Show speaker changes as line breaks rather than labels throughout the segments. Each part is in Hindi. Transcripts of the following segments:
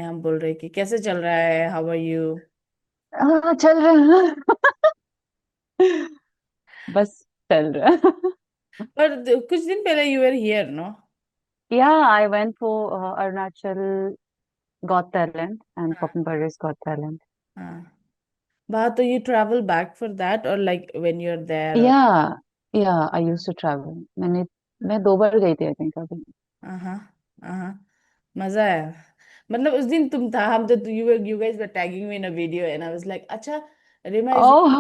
हम बोल रहे कि कैसे चल रहा है, हाउ आर यू।
हाँ, चल रहा है। बस चल रहा है।
पर कुछ दिन पहले you are here no.
Yeah, I went for Arunachal Got Talent and
हाँ।
Popin Paris Got Talent.
हाँ, बात तो you travel back for that or like when you are there or.
Yeah, yeah, I used to travel. मैं 2 बार गई थी, आई थिंक अभी।
हाँ। हाँ, मजा आया। मतलब उस दिन तुम था, हम तो you guys were tagging me in a video and I was like अच्छा, Rima is.
Oh,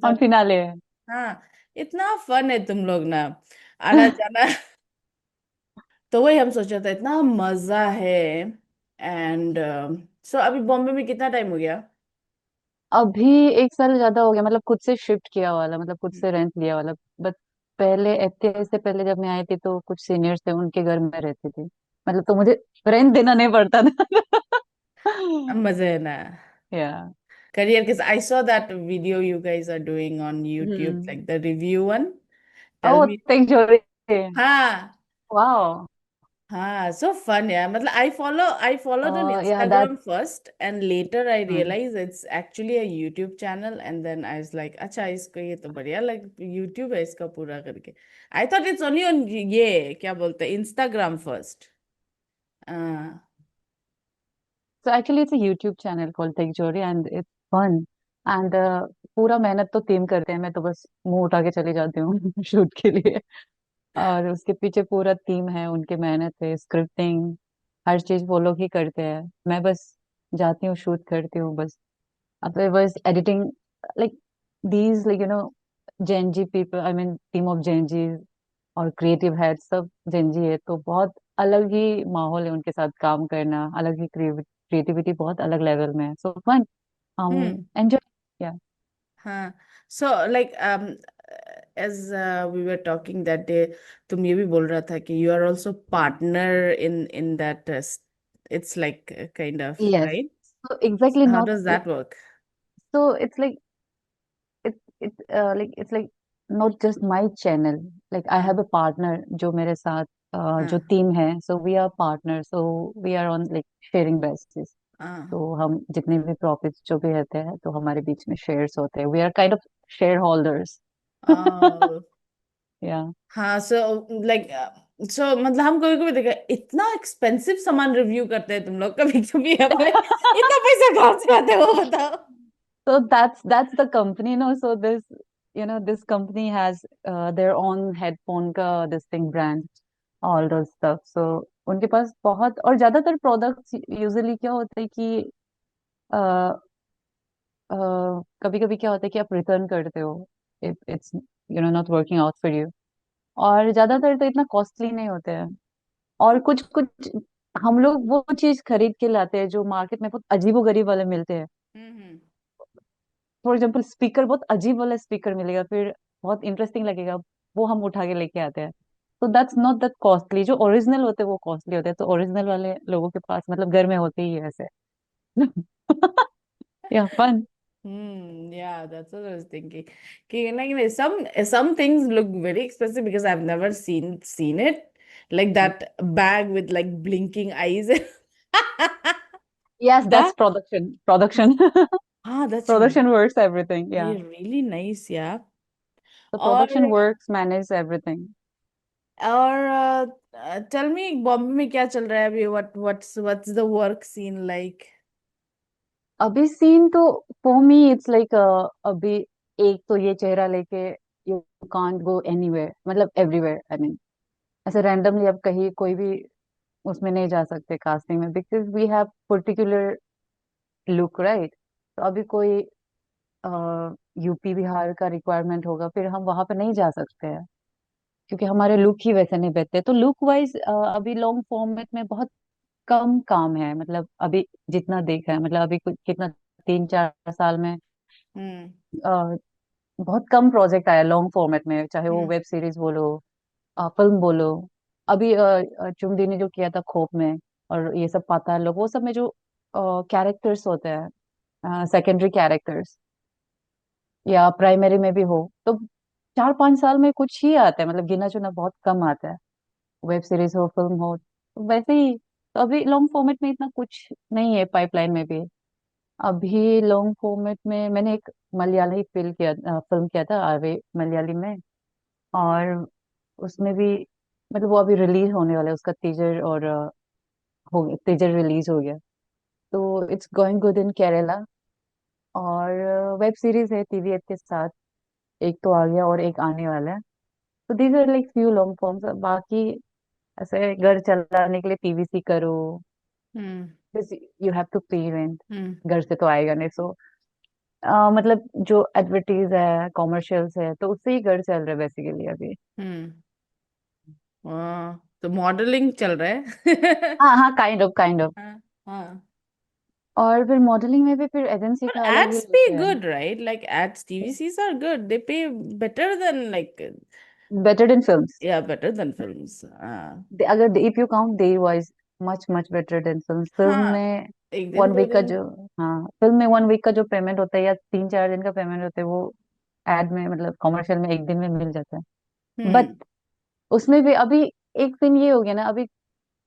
on finale.
हाँ, इतना फन है तुम लोग ना, आना जाना। तो वही हम सोचा था, इतना मजा है। एंड सो अभी बॉम्बे में कितना टाइम हो गया।
अभी 1 साल ज्यादा हो गया, मतलब खुद से शिफ्ट किया वाला, मतलब खुद से रेंट लिया वाला। बट पहले एफटीआई से पहले जब मैं आई थी तो कुछ सीनियर्स थे, उनके घर में रहती थी। मतलब तो मुझे रेंट देना नहीं पड़ता था।
मजे है ना।
या।
career, because I saw that video you guys are doing on YouTube,
hmm.
like the review one. Tell
oh,
me.
Thank जोरी।
हाँ।
वाओ।
हाँ, so fun यार। मतलब I followed on
या that.
Instagram first and later I realized it's actually a YouTube channel and then I was like अच्छा, इसको ये तो बढ़िया like YouTube है इसका पूरा करके। I thought it's only on ये क्या बोलते हैं Instagram first। हाँ।
So actually it's a YouTube channel called Tech Jory and it's fun and पूरा मेहनत तो टीम करते हैं, मैं तो बस मुंह उठा के चली जाती हूँ शूट के लिए। और उसके पीछे पूरा टीम है, उनके मेहनत है, स्क्रिप्टिंग हर चीज वो लोग ही करते हैं। मैं बस जाती हूँ, शूट करती हूँ बस। अब बस editing, like these like Gen Z people, I mean team of Gen Z और क्रिएटिव हेड सब जेनजी है, तो बहुत अलग ही माहौल है उनके साथ काम करना, अलग ही क्रिएटिविटी बहुत अलग लेवल में है, सो फन। हम
हम्म।
एंजॉय। या।
हाँ, so like as we were talking that day, तुम ये भी बोल रहा था कि you are also partner in that it's like kind of
yes.
right.
So exactly
How
not
does
like,
that work?
so it's like it's like not just my channel, like I
हाँ।
have a partner जो मेरे साथ जो
हाँ।
टीम है, so we are partners, so we are on like sharing basis।
हाँ।
तो हम जितने भी प्रॉफिट्स जो भी रहते हैं तो हमारे बीच में शेयर्स होते हैं, we are kind of shareholders.
uh,
या।
हाँ, so like so मतलब हम कभी कभी देखा इतना एक्सपेंसिव सामान रिव्यू करते हैं तुम लोग, कभी कभी हमारे इतना पैसा कहाँ से आते हैं वो बताओ।
So that's the company, no? So this company has their own headphone का this thing brand, all those stuff. So उनके पास बहुत और ज्यादातर प्रोडक्ट्स यूजुअली क्या होता है कि कभी कभी क्या होता है कि आप रिटर्न करते हो if it's not working out for you. और ज्यादातर तो इतना कॉस्टली नहीं होते हैं। और कुछ कुछ हम लोग वो चीज खरीद के लाते हैं जो मार्केट में बहुत अजीबोगरीब वाले मिलते हैं।
हम्म।
फॉर एग्जाम्पल स्पीकर, बहुत अजीब वाला स्पीकर मिलेगा, फिर बहुत इंटरेस्टिंग लगेगा, वो हम उठा के लेके आते हैं। तो दैट्स नॉट दैट कॉस्टली, जो ओरिजिनल होते हैं वो कॉस्टली होते हैं, तो ओरिजिनल वाले लोगों के पास मतलब घर में होते ही है ऐसे। या fun.
Yeah, that's what I was thinking. Okay, like some things look very expensive because I've never seen it. Like that bag with like blinking eyes.
Yes, that's
That
production.
that's
production works everything, या।
really nice, yeah.
तो
और
production works manage everything.
tell me Bombay में क्या चल रहा है अभी, what's the work scene like?
अभी सीन तो फॉर मी इट्स लाइक अभी एक तो ये चेहरा लेके यू कांट गो एनीवेयर, मतलब एवरीवेयर, आई मीन ऐसे रैंडमली अब कहीं कोई भी उसमें नहीं जा सकते कास्टिंग में, because we have particular look, right? तो अभी कोई यूपी बिहार का रिक्वायरमेंट होगा, फिर हम वहां पे नहीं जा सकते हैं क्योंकि हमारे लुक ही वैसे नहीं बैठते। तो लुक वाइज अभी लॉन्ग फॉर्मेट में बहुत कम काम है, मतलब अभी जितना देखा है, मतलब अभी कितना 3-4 साल में
हम्म।
अ, बहुत कम प्रोजेक्ट आया लॉन्ग फॉर्मेट में, चाहे वो
हम्म।
वेब सीरीज बोलो, फिल्म बोलो। अभी चुमदी ने जो किया था खोप में, और ये सब पाताल लोग, वो सब में जो कैरेक्टर्स होते हैं, सेकेंडरी कैरेक्टर्स या प्राइमरी में भी हो, तो 4-5 साल में कुछ ही आता है, मतलब गिना चुना बहुत कम आता है। वेब सीरीज हो, फिल्म हो, तो वैसे ही। तो अभी लॉन्ग फॉर्मेट में इतना कुछ नहीं है पाइपलाइन में भी। अभी लॉन्ग फॉर्मेट में मैंने एक मलयाली फिल्म किया था आरवे मलयाली में। और उसमें भी मतलब वो अभी रिलीज होने वाला है उसका टीजर, और हो गया, टीजर रिलीज हो गया। तो it's going good in Kerala. और वेब सीरीज है टीवीएफ के साथ, एक तो आ गया और एक आने वाला है। तो these are like few long forms. बाकी ऐसे घर चलाने के लिए पीवीसी करो,
hmm
you have to pay rent.
Hmm
घर से तो आएगा नहीं, सो मतलब जो एडवर्टीज है कॉमर्शियल्स है तो उससे ही घर चल रहा है बेसिकली अभी।
हम्म वाह, तो मॉडलिंग चल रहा है।
हाँ हाँ, काइंड ऑफ।
हाँ हाँ,
और फिर मॉडलिंग में भी फिर एजेंसी
but
का अलग ही
ads
look
pay
है।
good, right? Like ads, TVCs are good. They pay better than like,
better than films.
yeah, better than films.
अगर if you count day wise, much much better than film. Film
हाँ,
में
एक दिन
वन
दो
वीक का
दिन।
जो, हाँ फिल्म में वन वीक का जो पेमेंट होता है या 3-4 दिन का पेमेंट होता है, वो एड में मतलब कॉमर्शियल में एक दिन में मिल जाता है।
हम्म
बट उसमें भी अभी एक सीन ये हो गया ना, अभी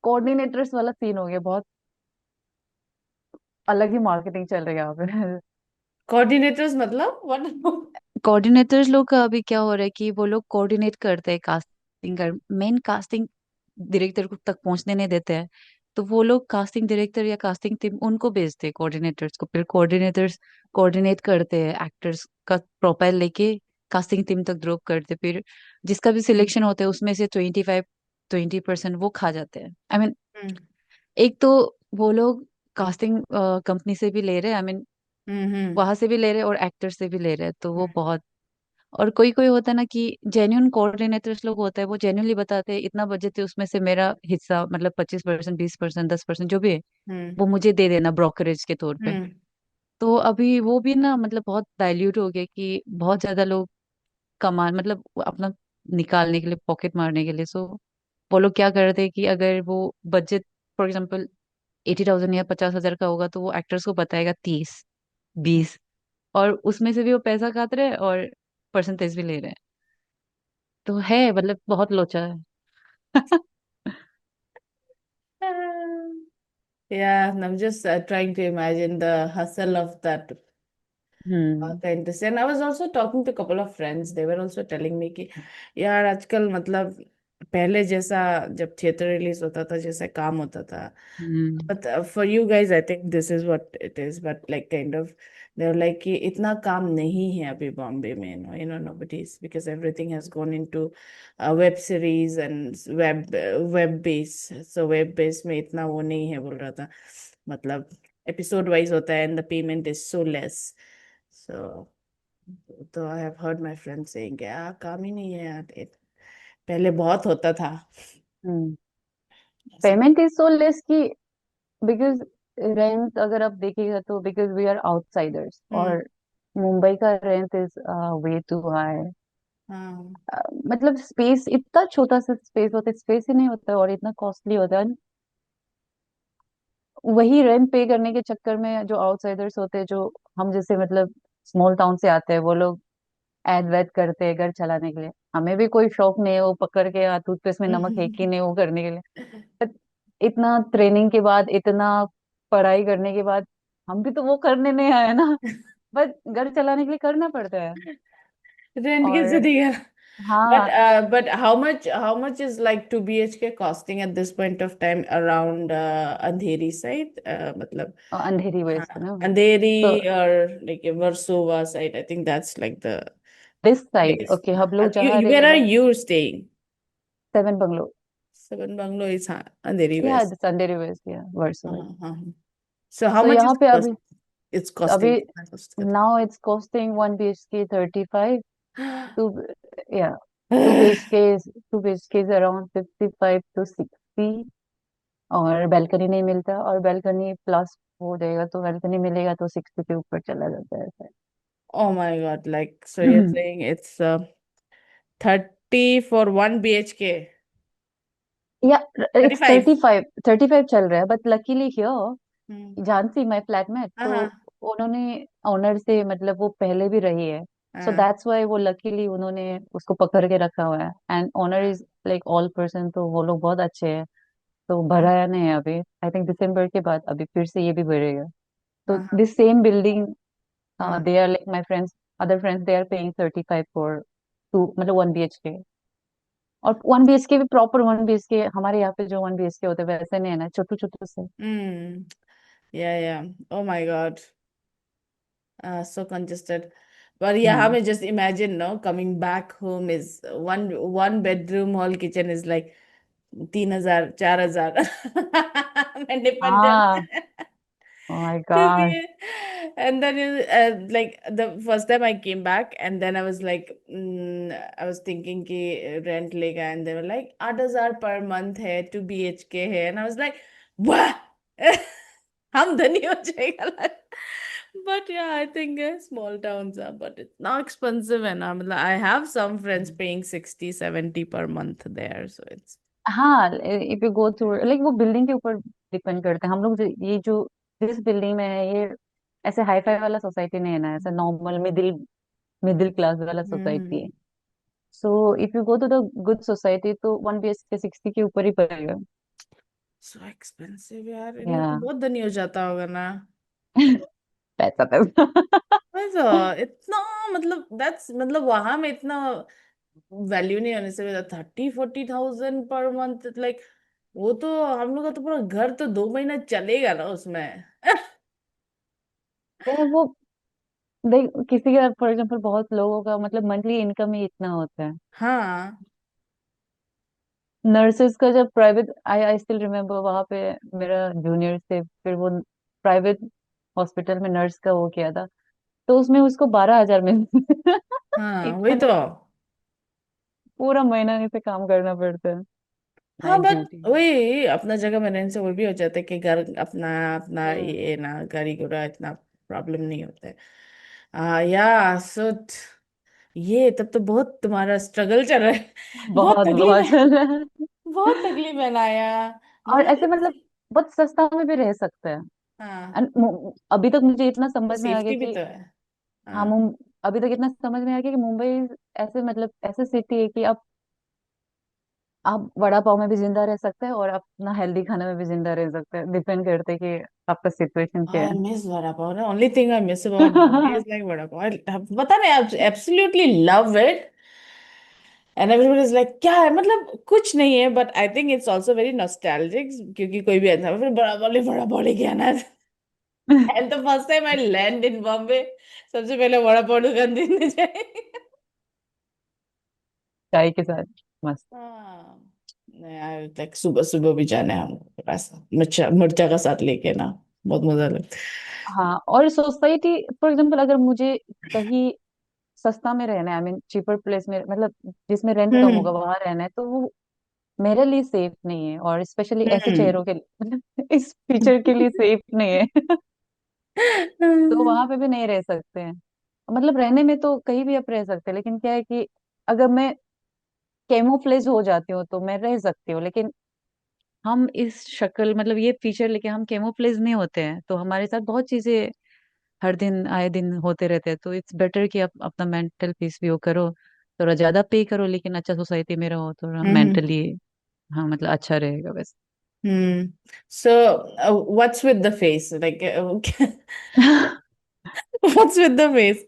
कोऑर्डिनेटर्स वाला सीन हो गया बहुत। अलग ही मार्केटिंग चल रही है यहाँ पे।
कोऑर्डिनेटर्स मतलब what?
कोऑर्डिनेटर्स लोग का अभी क्या हो रहा है कि वो लोग कोऑर्डिनेट करते हैं कास्टिंग कर, मेन कास्टिंग डायरेक्टर को तक पहुंचने नहीं देते हैं। तो वो लोग कास्टिंग डायरेक्टर या कास्टिंग टीम उनको भेजते हैं कोऑर्डिनेटर्स को, फिर कोऑर्डिनेटर्स कोऑर्डिनेट करते हैं एक्टर्स का प्रोफाइल लेके, कास्टिंग टीम तक ड्रॉप करते, फिर जिसका भी सिलेक्शन होता है उसमें से 20% वो खा जाते हैं। आई मीन
हम्म
एक तो वो लोग कास्टिंग कंपनी से भी ले रहे हैं, आई मीन
हम्म
वहां से भी ले रहे हैं और एक्टर से भी ले रहे हैं, तो वो बहुत। और कोई कोई होता है ना कि जेन्यून कोऑर्डिनेटर्स लोग होता है, वो जेन्यूनली बताते हैं इतना बजट है उसमें से मेरा हिस्सा मतलब 25%, 20%, 10% जो भी है
हम्म
वो मुझे दे देना ब्रोकरेज के तौर पे।
हम्म
तो अभी वो भी ना मतलब बहुत डाइल्यूट हो गया कि बहुत ज्यादा लोग कमान मतलब वो अपना निकालने के लिए, पॉकेट मारने के लिए। सो वो लोग क्या करते हैं कि अगर वो बजट फॉर एग्जाम्पल 80,000 या 50,000 का होगा, तो वो एक्टर्स को बताएगा 30, 20, और उसमें से भी वो पैसा काट रहे हैं और परसेंटेज भी ले रहे हैं। तो है मतलब बहुत लोचा है।
Yeah, I'm just trying to imagine the hustle of that
hmm
kind of. And I was also talking to a couple of friends. They were also telling me कि यार आजकल मतलब पहले जैसा जब थिएटर रिलीज होता था जैसा काम होता था.
हम्म
But for you guys, I think this is what it is. But like kind of, they're like कि इतना काम नहीं है अभी बॉम्बे में. Nobody's, because everything has gone into web series and web base. So web base में इतना वो नहीं है बोल रहा था. मतलब episode wise होता है and the payment is so less. So तो I have heard my friends saying कि काम ही नहीं है यार. पहले बहुत होता था
हम्म।
ऐसा.
पेमेंट इज सो लेस कि बिकॉज रेंट अगर आप देखिएगा तो because we are outsiders,
hmm
और मुंबई का rent is way too high.
हाँ
मतलब स्पेस इतना छोटा सा स्पेस होता है, स्पेस ही नहीं होता है और इतना कॉस्टली होता है। वही रेंट पे करने के चक्कर में जो आउटसाइडर्स होते हैं, जो हम जैसे मतलब स्मॉल टाउन से आते हैं, वो लोग एड वेड करते हैं घर चलाने के लिए। हमें भी कोई शौक नहीं है वो पकड़ के टूथपेस्ट में नमक है कि नहीं वो करने के लिए। But इतना ट्रेनिंग के बाद, इतना पढ़ाई करने के बाद, हम भी तो वो करने नहीं आए ना। बट घर चलाने के लिए करना पड़ता है।
रेंट कैसे
और
दिया. But
हाँ,
how much is like 2 BHK costing at this point of time around Andheri side? मतलब
अंधेरी
हाँ,
वेस्ट ना।
Andheri
तो
or like Versova side. I think that's like the
this side
place.
Okay, हम लोग जहाँ
Where are
रहेगा
you staying?
Seven bungalow.
Seven Bungalow is Andheri
या
West.
अंधेरी वेस्ट या वर्सोवा।
हाँ. So how
सो
much
यहाँ
is
पे
it
अभी
it's costing?
अभी
कितना cost कर
now it's costing 1 BHK 35। Two या two B H K 2 BHK is around 55 to 60। और बैल्कनी नहीं मिलता, और बैल्कनी प्लस हो जाएगा तो बैल्कनी मिलेगा तो 60 के ऊपर चला जाता है ऐसा।
Oh my God, like so you're saying it's 30 for 1 BHK.
या इट्स
35.
35 चल रहा है, but luckily here
hmm
Jansi my flatmate
हाँ
तो
हाँ
उन्होंने ओनर से मतलब वो पहले भी रही है। सो
हाँ
दैट्स व्हाई वो लकीली उन्होंने उसको पकड़ के रखा हुआ है, and owner is like all person, तो वो लोग बहुत अच्छे हैं। तो
हाँ
बढ़ाया नहीं है अभी, आई थिंक दिसंबर के बाद अभी फिर से ये भी बढ़ेगा। तो
हाँ
दिस सेम बिल्डिंग,
हाँ।
They are like my friends, other friends, they are paying 35 for two, मतलब 1 BHK। और 1 BHK भी प्रॉपर 1 BHK, हमारे यहाँ पे जो 1 BHK होते हैं वैसे नहीं है ना, छोटू छोटू से।
हम्म। या ओ my God, so congested. But yeah, I
हाँ
mean, just imagine, no, coming back home is one bedroom, whole kitchen is like 3,000 4,000 मैं निपट
हाँ, माय
ठीक
गॉड।
है. And then like the first time I came back, and then I was like, I was thinking कि rent लेगा, and they were like 8,000 per month है, 2 BHK है, and I was like, वाह हम धनी हो जाएगा. But yeah, I think small towns are, but it's not expensive है ना, मतलब I have some friends paying 60 70 per month there, so it's.
हाँ, if you go through like वो बिल्डिंग के ऊपर डिपेंड करते हैं। हम लोग ये जो जिस बिल्डिंग में है, ये ऐसे हाई फाई वाला सोसाइटी नहीं है ना, ऐसा नॉर्मल मिडिल मिडिल क्लास वाला सोसाइटी है।
Hmm.
So if you go to the good society तो 1 BHK 60 के ऊपर ही पड़ेगा।
So expensive यार, इन लोग तो
या
बहुत धनी हो जाता होगा ना.
पैसा पैसा।
ऐसा इतना, मतलब दैट्स, मतलब वहां में इतना वैल्यू नहीं होने से 30 40 thousand पर मंथ, लाइक वो तो हम लोग का तो पूरा घर तो 2 महीना चलेगा ना उसमें.
वो देख, किसी का फॉर एग्जांपल बहुत लोगों का मतलब मंथली इनकम ही इतना होता है।
हाँ
नर्सेस का जब private, I I still remember, वहां पे मेरा जूनियर से फिर वो प्राइवेट हॉस्पिटल में नर्स का वो किया था, तो उसमें उसको 12,000 मिलते।
हाँ वही तो.
इतने पूरा महीना इसे काम करना पड़ता है,
हाँ
नाइट
बट
ड्यूटी।
वही अपना जगह में रहने से वो भी हो जाता है कि घर अपना अपना
हम्म
ये ना, गाड़ी घोड़ा इतना प्रॉब्लम नहीं होता है. या सो ये तब तो बहुत तुम्हारा स्ट्रगल चल रहा है. बहुत
बहुत
तकलीफ
बहुत
है,
चल रहा है।
बहुत तकलीफ है ना यार,
और
मतलब
ऐसे मतलब बहुत सस्ता में भी रह सकते हैं।
हाँ.
And अभी तक मुझे इतना
तो
समझ में आ गया
सेफ्टी भी
कि
तो है.
हाँ,
हाँ.
अभी तक इतना समझ में आ गया कि मुंबई ऐसे मतलब ऐसे सिटी है कि आप वड़ा पाव में भी जिंदा रह सकते हैं और अपना हेल्दी खाने में भी जिंदा रह सकते हैं, डिपेंड करते हैं कि आपका सिचुएशन क्या
I miss vada pav. The only thing I miss about Bombay
है।
is like vada pav. पता नहीं, I absolutely love it. And everybody is like क्या है, मतलब कुछ नहीं है, but I think it's also very nostalgic, क्योंकि कोई भी ऐसा फिर बड़ा बॉडी क्या ना. And the first time I land in Bombay, सबसे पहले वड़ा पाव दुकान देखने जाए.
चाय के साथ मस्त।
हाँ. नहीं यार, like सुबह सुबह भी जाना है हमको, ऐसा मिर्चा मिर्चा का साथ लेके ना, बहुत मजा लगता
हाँ, और सोसाइटी फॉर एग्जांपल अगर मुझे कहीं सस्ता में रहना है, आई मीन चीपर प्लेस में, मतलब जिसमें रेंट
है.
कम होगा वहां रहना है, तो वो मेरे लिए सेफ नहीं है, और स्पेशली ऐसे
हम्म.
चेहरों के लिए मतलब इस फीचर के लिए सेफ नहीं है। तो वहां पे भी नहीं रह सकते हैं। मतलब रहने में तो कहीं भी आप रह सकते हैं, लेकिन क्या है कि अगर मैं कैमोफ्लेज हो जाती हूँ तो मैं रह सकती हूँ, लेकिन हम इस शक्ल मतलब ये फीचर लेके हम कैमोफ्लेज नहीं होते हैं, तो हमारे साथ बहुत चीजें हर दिन आए दिन होते रहते हैं। तो इट्स बेटर कि आप अपना मेंटल पीस भी वो करो, थोड़ा ज्यादा पे करो लेकिन अच्छा सोसाइटी में रहो, थोड़ा
हम्म.
मेंटली हाँ मतलब अच्छा रहेगा बस।
Hmm. So, what's with the face? Like, what's with the face?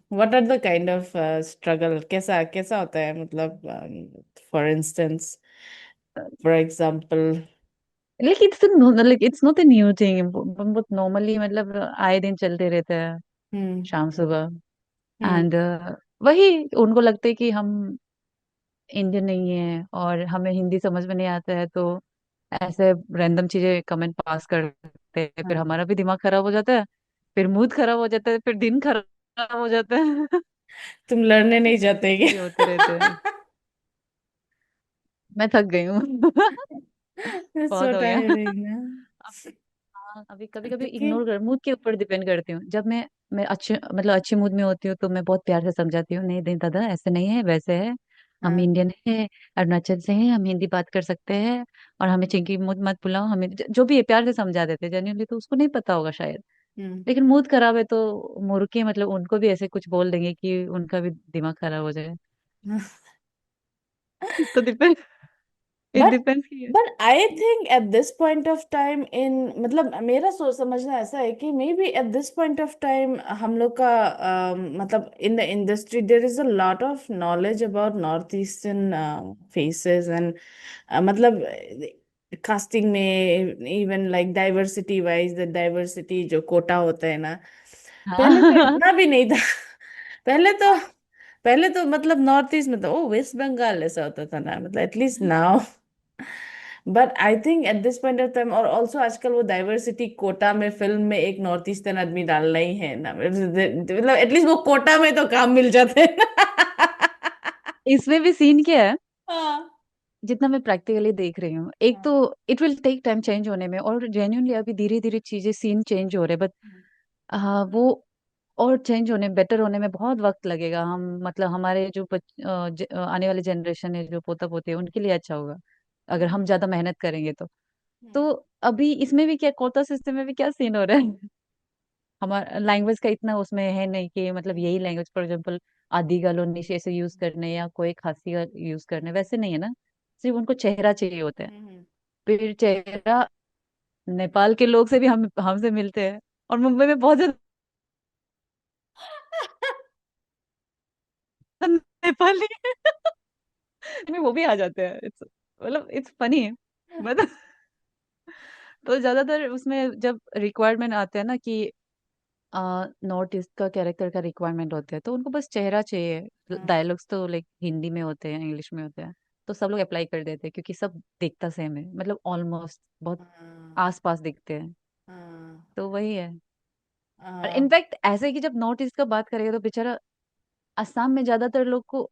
What are the kind of struggle? कैसा कैसा होता है, मतलब, for instance, for example.
Like it's not a new thing, बहुत नॉर्मली मतलब आए दिन चलते रहते हैं
Hmm.
शाम सुबह।
Hmm.
एंड वही उनको लगता है कि हम इंडियन नहीं है और हमें हिंदी समझ में नहीं आता है, तो ऐसे रैंडम चीजें कमेंट पास करते हैं, फिर
हाँ.
हमारा भी दिमाग खराब हो जाता है, फिर मूड खराब हो जाता है, फिर दिन खराब हो जाता है।
तुम लड़ने
ऐसे
नहीं जाते
चीजें
क्या?
होते रहते हैं। मैं थक गई हूँ।
That's
बहुत
so
हो गया।
tiring ना.
अब हाँ, अभी कभी कभी
क्योंकि
इग्नोर कर, मूड के ऊपर डिपेंड करती हूँ। जब मैं अच्छे मतलब अच्छी मूड में होती हूँ तो मैं बहुत प्यार से समझाती हूँ, नहीं नहीं दादा ऐसे नहीं है वैसे है, हम
हाँ.
इंडियन है, अरुणाचल से हैं, हम हिंदी बात कर सकते हैं, और हमें चिंकी मुझ मत बुलाओ, हमें जो भी है प्यार से समझा देते हैं जेन्युइनली, तो उसको नहीं पता होगा शायद।
हम्म.
लेकिन मूड खराब है तो मुर्के मतलब उनको भी ऐसे कुछ बोल देंगे कि उनका भी दिमाग खराब हो जाए। तो डिपेंड इट
बट
डिपेंड्स कि
but I think at this point of time in, मतलब मेरा सोच समझना ऐसा है कि may be at this point of time हम लोग का मतलब इन the industry there is a lot of knowledge about north eastern faces and मतलब कास्टिंग में even like diversity wise, the diversity जो कोटा होता है ना, पहले तो
हाँ।
इतना भी नहीं था। पहले तो पहले तो मतलब नॉर्थ ईस्ट में तो ओ वेस्ट बंगाल ऐसा होता था ना, मतलब at least now. But I think at this point of time, और ऑल्सो आजकल वो डाइवर्सिटी कोटा में फिल्म में एक नॉर्थ ईस्टर्न आदमी डालना ही है ना, मतलब एटलीस्ट वो कोटा में तो काम मिल जाते हैं ना।
इसमें भी सीन क्या है,
हाँ।
जितना मैं प्रैक्टिकली देख रही हूँ, एक तो
हाँ।
It will take time change होने में, और जेन्युइनली अभी धीरे धीरे चीजें सीन चेंज हो रहे, बट वो और चेंज होने बेटर होने में बहुत वक्त लगेगा। हम मतलब हमारे जो आने वाले जनरेशन है, जो पोता पोती है, उनके लिए अच्छा होगा अगर हम ज्यादा मेहनत करेंगे तो अभी इसमें भी क्या, कोटा सिस्टम में भी क्या सीन हो रहा है। हमारा लैंग्वेज का इतना उसमें है नहीं कि मतलब यही लैंग्वेज, फॉर एग्जाम्पल आदि गालो निशे से यूज करने या कोई खासी का यूज करने, वैसे नहीं है ना। सिर्फ उनको चेहरा चाहिए होता है। फिर चेहरा नेपाल के लोग से भी हम हमसे मिलते हैं, और मुंबई में बहुत ज्यादा नेपाली में वो भी आ जाते हैं। इट्स मतलब इट्स फनी, मतलब तो ज्यादातर उसमें जब रिक्वायरमेंट आते हैं ना कि नॉर्थ ईस्ट का कैरेक्टर का रिक्वायरमेंट होता है, तो उनको बस चेहरा चाहिए। डायलॉग्स तो लाइक हिंदी में होते हैं, इंग्लिश में होते हैं, तो सब लोग अप्लाई कर देते हैं क्योंकि सब दिखता सेम है, मतलब ऑलमोस्ट बहुत आस पास दिखते हैं। तो वही है। और इनफैक्ट ऐसे कि जब नॉर्थ ईस्ट का बात करेगा तो बेचारा असम में ज्यादातर लोग को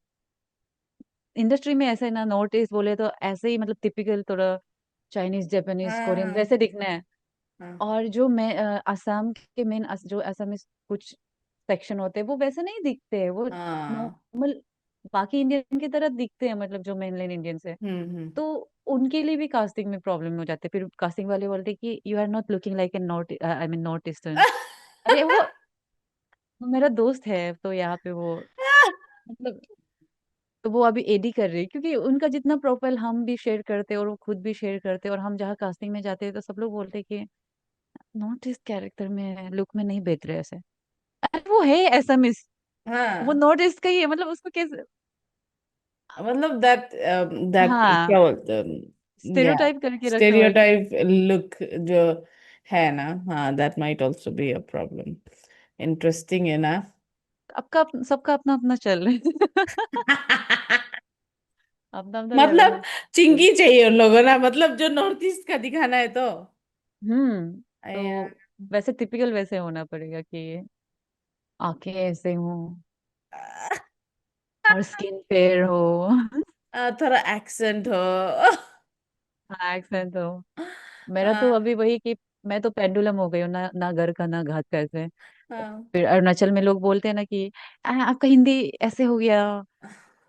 इंडस्ट्री में ऐसे ना, नॉर्थ ईस्ट बोले तो ऐसे ही मतलब टिपिकल थोड़ा चाइनीज जापानीज कोरियन वैसे दिखना है। और जो मैं असम के मेन जो असम में कुछ सेक्शन होते हैं वो वैसे नहीं दिखते हैं, वो
हाँ।
नॉर्मल बाकी इंडियन की तरह दिखते हैं, मतलब जो मेनलैंड इंडियंस है।
हम्म।
तो उनके लिए भी कास्टिंग में प्रॉब्लम हो जाते हैं, फिर कास्टिंग वाले बोलते हैं कि you are not looking like a north, I mean north eastern. अरे वो मेरा दोस्त है तो यहाँ पे वो मतलब, तो वो अभी एडी कर रही है क्योंकि उनका जितना प्रोफाइल हम भी शेयर करते हैं और वो खुद भी शेयर करते हैं, और हम जहाँ कास्टिंग में जाते हैं तो सब लोग बोलते हैं कि नॉट इस कैरेक्टर में लुक में नहीं बेच रहे ऐसे। अरे वो है एसएमएस, वो
हाँ,
नॉर्थ ईस्ट का ही है, मतलब उसको कैसे।
मतलब दैट दैट
हाँ,
क्या बोलते हैं, या
स्टेरियोटाइप करके रखा हुआ है कि
स्टेरियोटाइप लुक जो है ना, हाँ, that might also be a problem. Interesting है ना।
सबका सबका अपना अपना चल रहा है। अपना अपना लेवल
मतलब
में चल।
चिंकी चाहिए उन लोगों ना, मतलब जो नॉर्थ ईस्ट का दिखाना है तो
तो वैसे टिपिकल वैसे होना पड़ेगा कि आंखें ऐसे हो और स्किन फेयर हो।
थोड़ा एक्सेंट हो।
हाँ, एक्सेंट हो। मेरा तो
हाँ।
अभी वही कि मैं तो पेंडुलम हो गई हूँ, ना ना घर का ना घाट का ऐसे।
हाँ।
फिर अरुणाचल में लोग बोलते हैं ना कि आपका हिंदी ऐसे हो गया।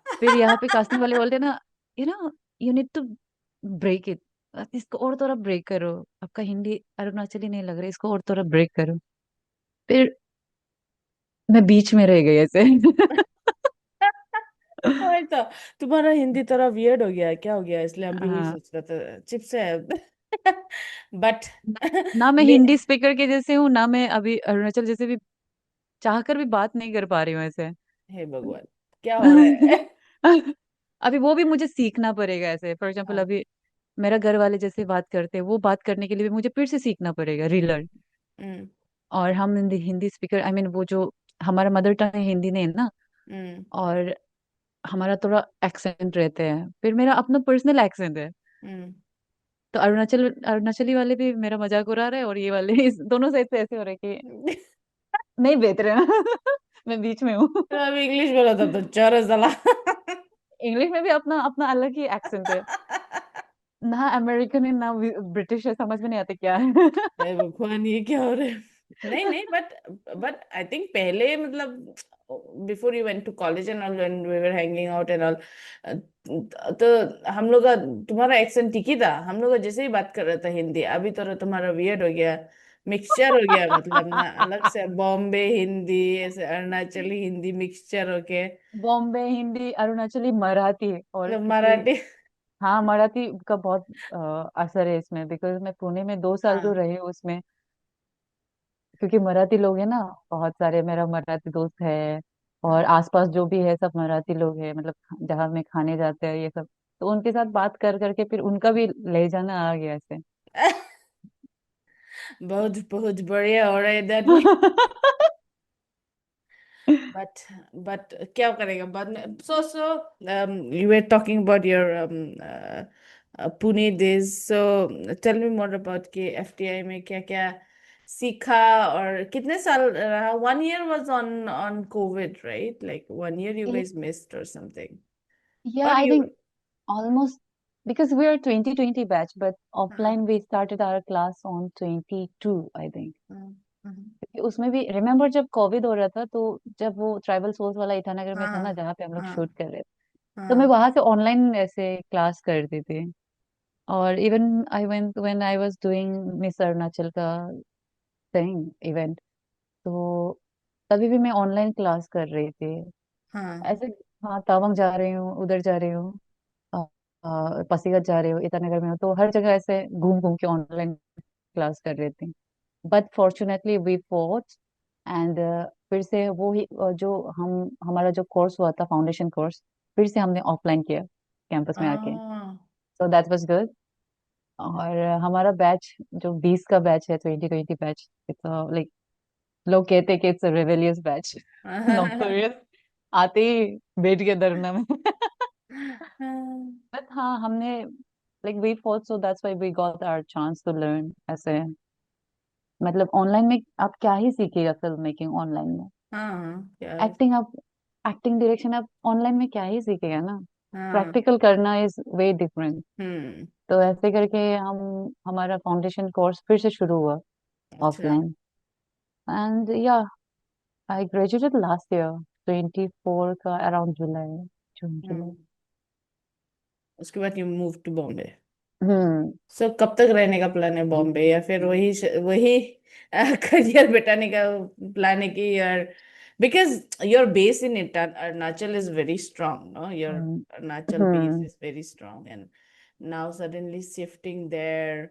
फिर यहाँ पे कास्टिंग वाले बोलते हैं ना, you need to break it, इसको और थोड़ा ब्रेक करो, आपका हिंदी अरुणाचली नहीं लग रहा, इसको और थोड़ा ब्रेक करो। फिर मैं बीच में रह गई ऐसे।
वही तो, तुम्हारा हिंदी थोड़ा वियर्ड हो गया है, क्या हो गया, इसलिए हम भी वही
हाँ,
सोच रहे थे चिप्स है। बट
ना मैं हिंदी स्पीकर के जैसे हूँ, ना मैं अभी अरुणाचल जैसे भी चाहकर भी बात नहीं कर पा रही हूँ ऐसे।
हे भगवान, क्या हो रहा है।
अभी वो भी मुझे सीखना पड़ेगा ऐसे, फॉर एग्जाम्पल
हाँ।
अभी मेरा घर वाले जैसे बात करते हैं, वो बात करने के लिए भी मुझे फिर से सीखना पड़ेगा, रीलर्न।
हम्म।
और हम Hindi Hindi speaker, I mean वो जो हमारा मदर टंग है हिंदी नहीं है ना,
हम्म।
और हमारा थोड़ा एक्सेंट रहते हैं, फिर मेरा अपना पर्सनल एक्सेंट है।
हम्म।
तो अरुणाचली वाले भी मेरा मजाक उड़ा रहे हैं, और ये वाले इस दोनों साइड से ऐसे हो रहे हैं कि नहीं बेच रहे हैं। मैं बीच में हूँ।
तो अभी इंग्लिश बोला था तो चोर साला।
इंग्लिश में भी अपना अपना अलग ही एक्सेंट है, ना अमेरिकन है ना ब्रिटिश है, समझ में नहीं आते क्या है।
हे भगवान, ये क्या हो रहा है। नहीं नहीं, बट आई थिंक पहले मतलब before you went to college and all, when we were hanging out and all, तो हम लोग का, तुम्हारा एक्सेंट ठीक ही था, हम लोग का जैसे ही बात कर रहा था हिंदी, अभी तो तुम्हारा वियर्ड हो गया, मिक्सचर हो गया, मतलब ना अलग से बॉम्बे हिंदी, ऐसे अरुणाचली हिंदी मिक्सचर होके,
बॉम्बे हिंदी, अरुणाचली मराठी, और
मतलब
फिर
मराठी।
हाँ, मराठी का बहुत असर है इसमें, बिकॉज मैं पुणे में 2 साल तो
हाँ
रही हूँ उसमें। क्योंकि मराठी लोग हैं ना, बहुत सारे मेरा मराठी दोस्त है। और
हाँ।
आसपास जो भी है सब मराठी लोग हैं, मतलब जहाँ में खाने जाते हैं ये सब। तो उनके साथ बात कर करके फिर उनका भी ले जाना आ गया ऐसे।
बहुत बहुत बढ़िया हो रहा है इधर भी। बट बट क्या करेगा बाद में। So you were talking about your Pune days. So tell me more about K FTI में क्या क्या सीखा, और कितने साल रहा। 1 year was on COVID, right? Like 1 year you guys missed or something,
Yeah,
or
I
you?
think almost, because we are 2020 batch, but
हाँ
offline we started our class on 22, I think.
हाँ हाँ
क्योंकि उसमें भी रिमेम्बर जब कोविड हो रहा था, तो जब वो ट्राइबल सोर्स वाला ईटानगर में था ना,
हाँ
जहाँ पे हम लोग शूट
हाँ
कर रहे थे, तो मैं
हाँ
वहां से ऑनलाइन ऐसे क्लास करती थी। और even I went when I was doing miss Arunachal का थिंग इवेंट, तो तभी भी मैं ऑनलाइन क्लास कर रही थी
हाँ
ऐसे। हाँ, तावांग जा रही हूँ, उधर जा रही हूँ, पासीघाट जा रही हूँ, ईटानगर में हूँ, तो हर जगह ऐसे घूम घूम के ऑनलाइन क्लास कर रही थी। But fortunately we fought, and फिर से वो ही जो हम हमारा जो कोर्स हुआ था, फाउंडेशन कोर्स, फिर से हमने ऑफलाइन किया कैंपस में आके।
हाँ
सो दैट वाज गुड। और हमारा बैच जो 20 का बैच है, 2020 बैच, इट्स लाइक, लोग कहते हैं कि इट्स रेबेलियस बैच, नॉक्टोरियस, आते ही बैठ के धरना में। बट हाँ, हमने like we fought, so that's why we got our chance to learn ऐसे। मतलब ऑनलाइन में आप क्या ही सीखिएगा, फिल्म मेकिंग ऑनलाइन में।
हाँ क्या।
एक्टिंग आप एक्टिंग डायरेक्शन आप ऑनलाइन में क्या ही सीखेगा ना।
हाँ।
प्रैक्टिकल करना इज वे डिफरेंट।
हम्म।
तो ऐसे करके हम हमारा फाउंडेशन कोर्स फिर से शुरू हुआ
अच्छा।
ऑफलाइन। एंड या, आई ग्रेजुएटेड लास्ट ईयर 24 का अराउंड जुलाई, जून जुलाई।
हम्म। उसके बाद यू मूव टू बॉम्बे।
हम्म।
सो कब तक रहने का प्लान है बॉम्बे, या फिर वही वही करियर बिटाने का प्लान है कि यार, because your base in Arunachal is very strong, no, your
hmm.
Arunachal base
hmm.
Is very strong, and now suddenly shifting there,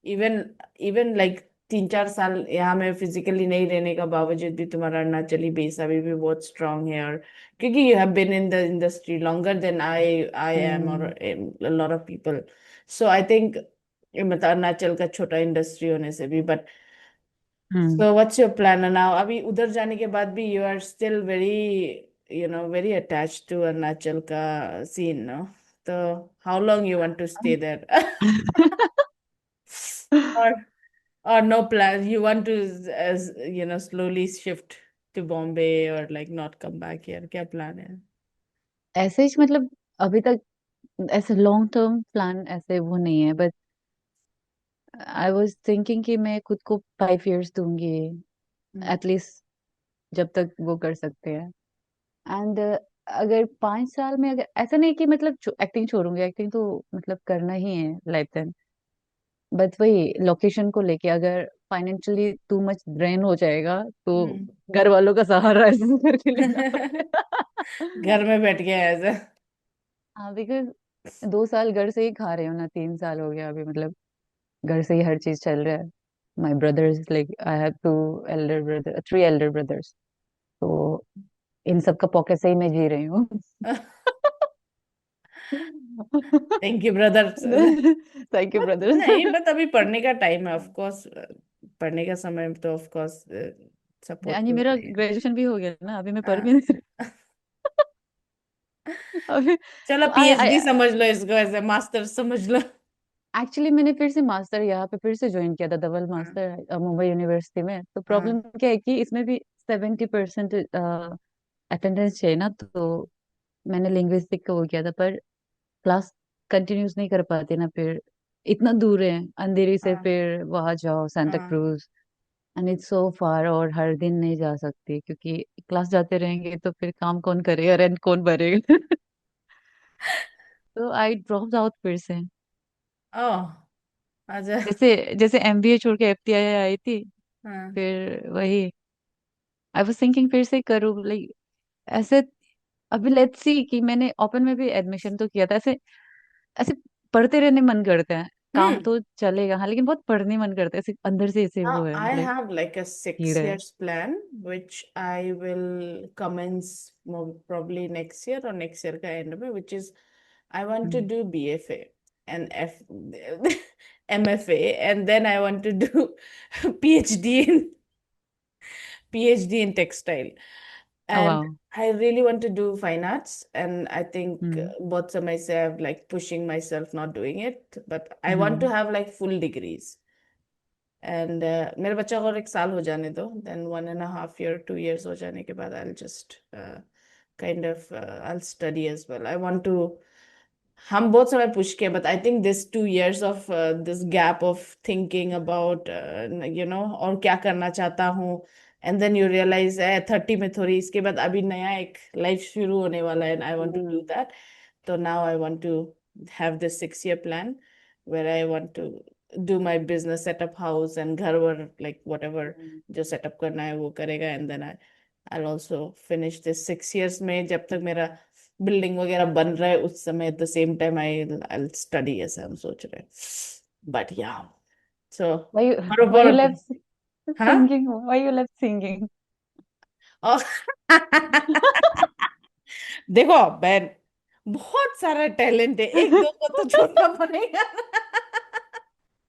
even even like 3-4 साल यहाँ में फिजिकली नहीं रहने का बावजूद भी तुम्हारा अरुणाचली बेस अभी भी बहुत स्ट्रांग है। और क्योंकि you have been in the industry longer than I am, और
hmm.
Lot of people. So I think, मतलब अरुणाचल का छोटा इंडस्ट्री होने से भी, but
hmm.
So what's your plan now? अभी उधर जाने के बाद भी you are still very, very attached to Arunachal का सीन, नो? तो how long you want to stay there? or or no plan, you want to, as slowly shift to Bombay, or like not come back here? क्या प्लान है?
ऐसे ही मतलब, अभी तक ऐसे लॉन्ग टर्म प्लान ऐसे वो नहीं है, बट आई वाज थिंकिंग कि मैं खुद को 5 इयर्स दूंगी
हम्म
एटलीस्ट, जब तक वो कर सकते हैं। एंड अगर 5 साल में, अगर ऐसा नहीं कि मतलब एक्टिंग छोड़ूंगी, एक्टिंग तो मतलब करना ही है लाइफ टाइम। बट वही लोकेशन को लेके, अगर फाइनेंशियली टू मच ड्रेन हो जाएगा, तो
हम्म।
घर वालों का सहारा ऐसे करके लेना पड़ेगा।
घर में बैठ गया ऐसा?
हाँ, बिकॉज 2 साल घर से ही खा रहे हो ना, 3 साल हो गया अभी, मतलब घर से ही हर चीज चल रहा है। My brothers, like I have 2 elder brother, 3 elder brothers, तो इन सब का पॉकेट से ही मैं जी रही हूँ।
Thank you brother.
Thank you
but
brothers.
नहीं, बट अभी पढ़ने का टाइम है ऑफ कोर्स। पढ़ने का समय में तो ऑफ कोर्स सपोर्ट
यानी
तो
मेरा
होता ही है।
ग्रेजुएशन भी हो गया ना, अभी मैं पढ़ भी
हाँ।
नहीं अभी।
चलो
तो आई
पीएचडी समझ लो इसको, ऐसे मास्टर समझ लो।
एक्चुअली मैंने फिर से मास्टर यहाँ पे फिर से ज्वाइन किया था, डबल
हाँ
मास्टर मुंबई यूनिवर्सिटी में। तो प्रॉब्लम
हाँ
क्या है कि इसमें भी 70% अटेंडेंस चाहिए ना, तो मैंने लिंग्विस्टिक का वो किया था, पर क्लास कंटिन्यूस नहीं कर पाते ना फिर। इतना दूर है अंधेरी से,
हाँ
फिर वहां जाओ सांता
हाँ।
क्रूज, एंड इट्स सो फार, और हर दिन नहीं जा सकती क्योंकि क्लास जाते रहेंगे तो फिर काम कौन करेगा, रेंट कौन भरेगा। तो आई ड्रॉप आउट फिर से।
ओह। अच्छा।
जैसे जैसे एमबीए छोड़ के एफटीआई आई थी,
हाँ
फिर वही आई वाज थिंकिंग फिर से करूँ, लाइक ऐसे। अभी लेट्स सी कि मैंने ओपन में भी एडमिशन तो किया था ऐसे ऐसे। पढ़ते रहने मन करता है। काम
हम्म
तो चलेगा हाँ, लेकिन बहुत पढ़ने मन करता है, ऐसे अंदर से ऐसे वो है
I
like
have like a
कीड़ा
six
है।
years plan, which I will commence probably next year or next year ka end mein, which is I want to
hmm.
do BFA and F MFA, and then I want to do PhD in PhD in textile. And
वाह।
I really want to do fine arts, and I think
hmm.
both of myself like pushing myself not doing it, but I want to
hmm.
have like full degrees. And मेरे बच्चा को और एक साल हो जाने दो, देन 1.5 year 2 years हो जाने के बाद I'll just kind of I'll study as well. I want to हम बहुत समय पुश किए, but I think this 2 years of this gap of thinking about और क्या करना चाहता हूँ, एंड देन यू रियलाइज 30 में थोड़ी, इसके बाद अभी नया एक लाइफ शुरू होने वाला है, and I want to do
hmm.
That. So now I want to have this 6 year plan where I want to do my business, set up house and घर वर like whatever
हम्म।
जो setup करना है वो करेगा, and then I'll also finish this 6 years में जब तक मेरा बिल्डिंग वगैरह बन रहा है उस समय, at the same time I'll study ऐसा हम सोच रहे हैं. But yeah, so
Why you why you
बरोबर.
love
हाँ.
singing? Why you love singing?
और देखो बहन, बहुत सारा टैलेंट है, एक दो को तो छोड़ना पड़ेगा.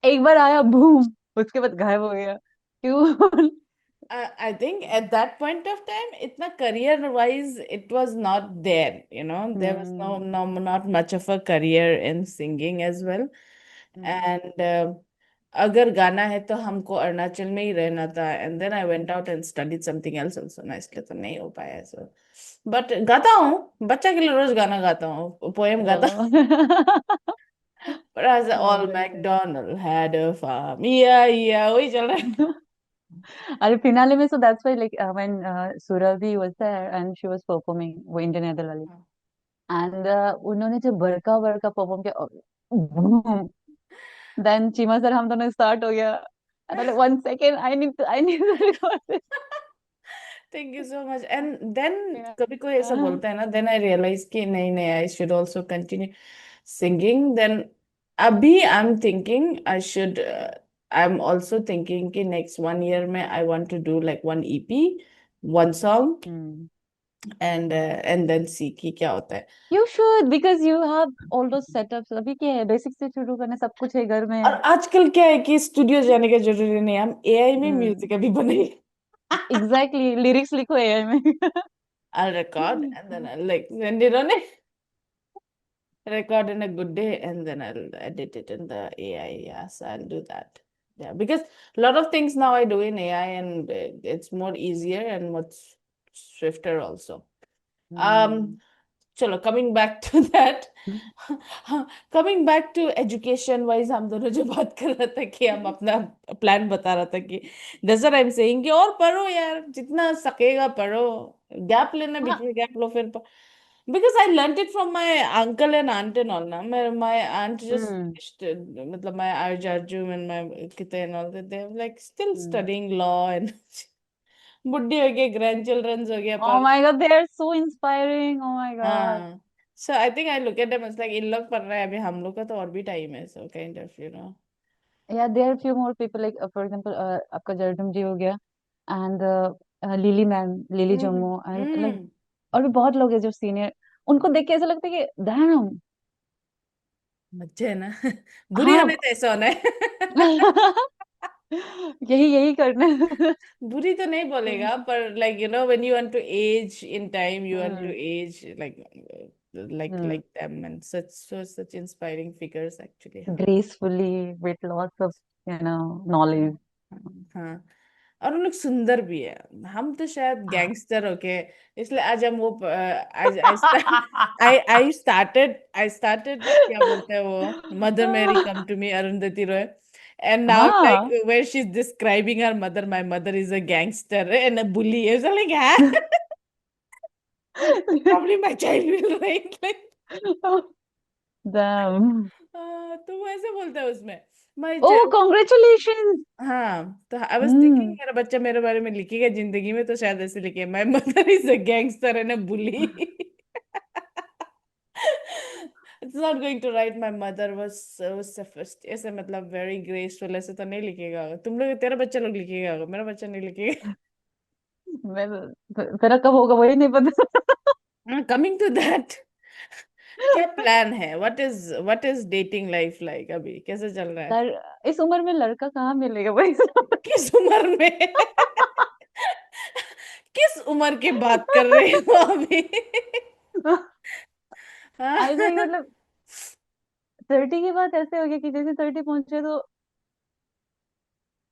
एक बार आया बूम, उसके बाद गायब हो गया क्यों?
I think at that point of time, itna career wise, it was not there. There was no,
hmm.
no not much of a career in singing as well.
Hmm.
And अगर गाना है तो हमको अरुणाचल में ही रहना था. And then I went out and studied something else also ना, इसलिए तो नहीं हो पाया. So but गाता हूँ, बच्चा के लिए रोज गाना गाता हूँ, पोएम गाता. But as all
amazing.
MacDonald had a farm, yeah yeah वही चल रहा है.
अरे फिनाले में, so that's why like when Surabhi was there and she was performing वो इंडियन आइडल वाली, and उन्होंने जब बड़का बड़का परफॉर्म किया, देन चीमा सर हम दोनों स्टार्ट हो गया, and I'm like 1 second I need to record this.
Thank you so much. And then
Yeah.
कभी कोई ऐसा
Uh,
बोलता है ना, देन आई रियलाइज कि नहीं नहीं, I should also continue singing. Then अभी I am thinking I should, I am also thinking कि नेक्स्ट 1 year में I want to do like one EP, one song,
hmm.
And then see कि क्या होता है.
You should, because you have all those setups. अभी क्या है, बेसिक से शुरू करने, सब कुछ है घर
और
में।
आजकल क्या है कि स्टूडियो जाने का जरूरी नहीं है, हम AI में
हम्म।
म्यूजिक अभी बने.
एग्जैक्टली, लिरिक्स लिखो एआई में।
I'll record and then I'll like send it on it. Record in a good day and then I'll edit it in the AI. Yeah, so I'll do that. Yeah, because a lot of things now I do in AI, and it's more easier and much swifter also.
Hmm.
Um, चलो coming back to that. Coming back to education wise, हम दोनों जो बात कर रहा था कि हम अपना प्लान बता रहा था कि that's what I'm saying कि और पढ़ो यार, जितना सकेगा पढ़ो, गैप लेना बीच
हाँ।
में गैप लो फिर because I learned it from my uncle and aunt and all ना. My aunt just
hmm.
finished, मतलब my Arjun and my Kita and all that, they're like still
hmm.
studying law and बुढ़ी हो गई, grandchildren हो गया
Oh
पर.
my God, they are so inspiring. Oh my God.
हाँ. So I think I look at them as like इन लोग पढ़ रहे हैं, अभी हम लोग का तो और भी टाइम है, so kind of.
Yeah, there are few more people like for example आपका जर्दम जी हो गया, and lily ma'am, lily
hmm
Jammu, and like
हम्म
और भी बहुत लोग हैं जो सीनियर, उनको देख के ऐसा लगता है कि डैम।
मजे है ना. बुरी
हाँ।
होने तो ऐसा होना है.
यही यही करना है।
बुरी तो नहीं बोलेगा, पर like when you want to age in time, you want to
hmm.
age like
hmm.
them, and such inspiring figures actually. हाँ.
gracefully with lots of knowledge.
हाँ. और उन लोग सुंदर भी है. हम तो शायद गैंगस्टर होके, इसलिए आज हम वो आज आई स्टार्टेड क्या बोलते हैं वो, मदर मेरी come to me, Arundhati Roy. And now I'm like,
हाँ।
where she's describing her mother, my mother is a gangster and a bully. I was like, huh? Probably my child will write like,
Damn.
तो वो ऐसे बोलता है उसमें, my
Oh, congratulations.
हाँ. तो आई वाज थिंकिंग
हम्म।
मेरा बच्चा मेरे बारे में लिखेगा जिंदगी में तो शायद ऐसे लिखे, my mother is a gangster and a bully. It's not going to write my mother was so sophist, ऐसे मतलब वेरी ग्रेसफुल, ऐसे तो नहीं लिखेगा। तुम लोग, तेरा बच्चा लोग लिखेगा, मेरा बच्चा नहीं लिखेगा।
मैं तेरा कब होगा वही नहीं पता।
कमिंग टू दैट, क्या प्लान है? What is dating life like? अभी कैसे चल रहा है?
इस उम्र में लड़का कहाँ मिलेगा भाई?
किस उम्र में? किस उम्र की बात कर रहे हो अभी?
आई थिंक
हाँ।
मतलब 30 की बात ऐसे हो गया कि जैसे 30 पहुंचे तो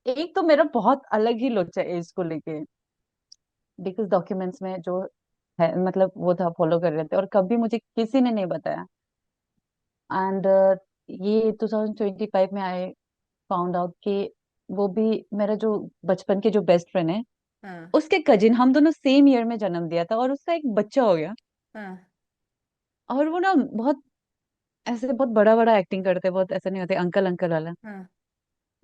एक तो मेरा बहुत अलग ही लोचा है एज को लेके। बिकॉज डॉक्यूमेंट्स में जो है मतलब वो था फॉलो कर रहे थे और कभी मुझे किसी ने नहीं बताया। एंड ये 2025 में आई फाउंड आउट कि वो भी मेरा जो बचपन के जो बेस्ट फ्रेंड है
हाँ।
उसके कजिन, हम दोनों सेम ईयर में जन्म दिया था और उसका एक बच्चा हो गया।
हाँ।
और वो ना बहुत ऐसे बहुत बड़ा बड़ा एक्टिंग करते, बहुत ऐसा नहीं होते अंकल अंकल वाला।
हाँ।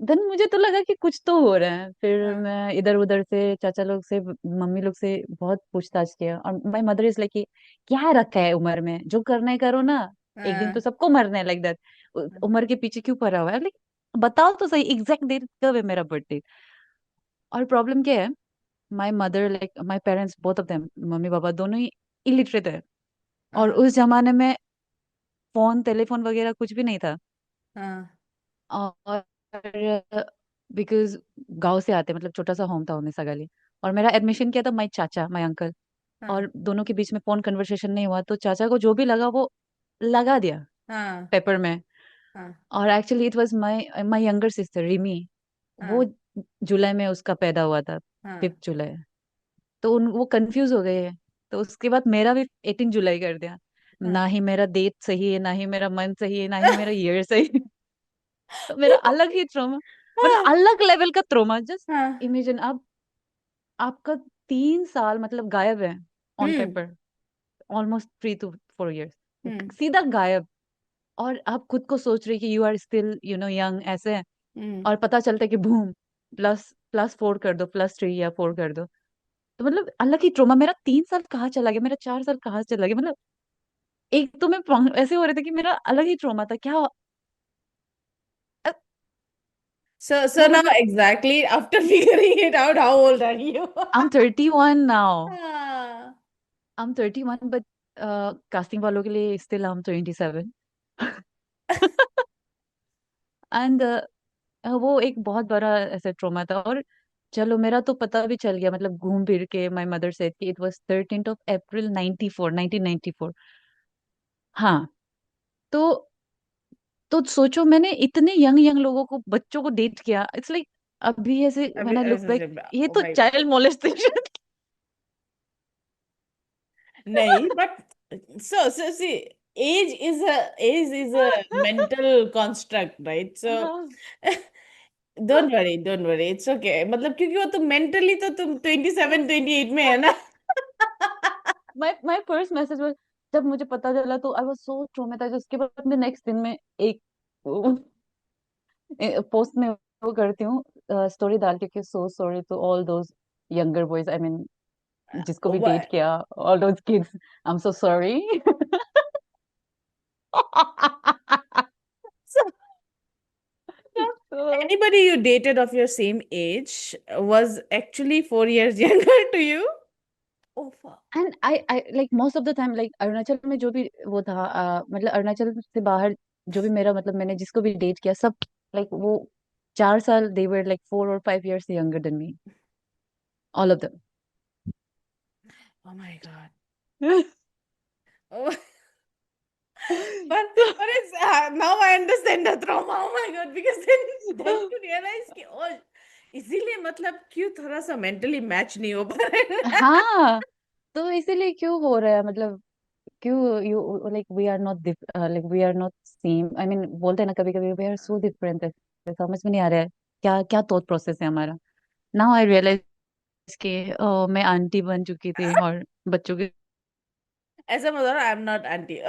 देन मुझे तो लगा कि कुछ तो हो रहा है, फिर
हाँ।
मैं इधर उधर से चाचा लोग से मम्मी लोग से बहुत पूछताछ किया और माय मदर इज लाइक कि क्या रखा है उम्र में, जो करना है करो ना, एक दिन तो
हाँ।
सबको मरना है लाइक दैट, उम्र के पीछे क्यों पड़ा हुआ है, लाइक बताओ तो सही एग्जैक्ट डेट कब है मेरा बर्थडे। और प्रॉब्लम क्या है, my mother like my parents both of them, mummy papa दोनों ही इलिटरेट है। और
हाँ।
उस जमाने में फोन टेलीफोन वगैरह कुछ भी नहीं था।
हाँ।
और बिकॉज गांव से आते मतलब छोटा सा होम टाउन है सगाली। और मेरा एडमिशन किया था माई चाचा माई अंकल,
हाँ।
और दोनों के बीच में फोन कन्वर्सेशन नहीं हुआ तो चाचा को जो भी लगा वो लगा दिया
हाँ।
पेपर में।
हाँ।
और actually it was my my younger sister Rimi, वो
हाँ।
जुलाई में उसका पैदा हुआ था,
हाँ।
5 जुलाई। तो वो कंफ्यूज हो गए हैं। तो उसके बाद मेरा भी 18 जुलाई कर दिया।
हाँ।
ना ही मेरा डेट सही है, ना ही मेरा मंथ सही है, ना ही मेरा ईयर सही है। तो मेरा अलग ही ट्रोमा, मतलब
हाँ।
अलग लेवल का ट्रोमा। जस्ट
हाँ।
इमेजिन आप, आपका 3 साल मतलब गायब है on
hmm.
Paper, almost 3 to 4 years
हम्म।
सीधा गायब। और आप खुद को सोच रहे कि यू आर स्टिल यंग ऐसे है।
हम्म।
और पता चलता है कि बूम, प्लस 4 कर दो, +3 या 4 कर दो। तो मतलब अलग ही ट्रोमा, मेरा 3 साल कहाँ चला गया, मेरा 4 साल कहाँ चला गया, मतलब एक तो मैं ऐसे हो रहे थे कि मेरा अलग ही ट्रोमा था क्या। अ,
So
वो
now
मतलब
exactly after figuring it out, how old are you?
I am 31 now,
हाँ।
आई एम 31 बट कास्टिंग वालों के लिए स्टिल आई एम 27। एंड वो एक बहुत बड़ा ऐसा ट्रोमा था। और चलो मेरा तो पता भी चल गया, मतलब घूम फिर के माय मदर सेड कि इट वाज 13 अप्रैल 1994। हाँ। तो सोचो मैंने इतने यंग यंग लोगों को, बच्चों को डेट किया, इट्स लाइक अभी ऐसे
अभी
व्हेन आई लुक
ऐसे
बैक
से
ये
ओ
तो
भाई,
चाइल्ड मोलेस्टेशन।
नहीं, but so see, age is a mental construct, right? So don't worry, it's okay, मतलब क्योंकि वो तो मेंटली तो तुम 27 28 में है ना।
माय फर्स्ट मैसेज वाज, जब मुझे पता चला तो आई वाज सो ट्रॉमेटाइज्ड। उसके बाद मैं नेक्स्ट दिन में एक पोस्ट में वो करती हूँ, स्टोरी डालती हूँ कि so sorry to all those younger boys, I mean जिसको भी डेट
Why?
किया, all those kids, I am so sorry.
So, so
तो
anybody you dated of your same age was actually 4 years younger to you? Oh fuck.
And I like most of the time like Arunachal में जो भी वो था, मतलब अरुणाचल से बाहर जो भी मेरा मतलब मैंने जिसको भी डेट किया सब लाइक वो 4 साल, they were like 4 or 5 years younger than me, all of
Oh my God.
Them.
Oh, but it's now I understand the trauma. Oh my God, because then you realize कि oh, इसीलिए मतलब क्यों थोड़ा सा मेंटली मैच नहीं हो पा रहे हैं।
हाँ, तो इसीलिए क्यों हो रहा है, मतलब क्यों you like we are not like we are not same, I mean बोलते हैं ना कभी कभी वी आर सो डिफरेंट, समझ में नहीं आ रहा है क्या क्या थॉट प्रोसेस है हमारा। नाउ आई रियलाइज कि मैं आंटी बन चुकी थी और बच्चों के
ऐसा मत करो, I am not aunty.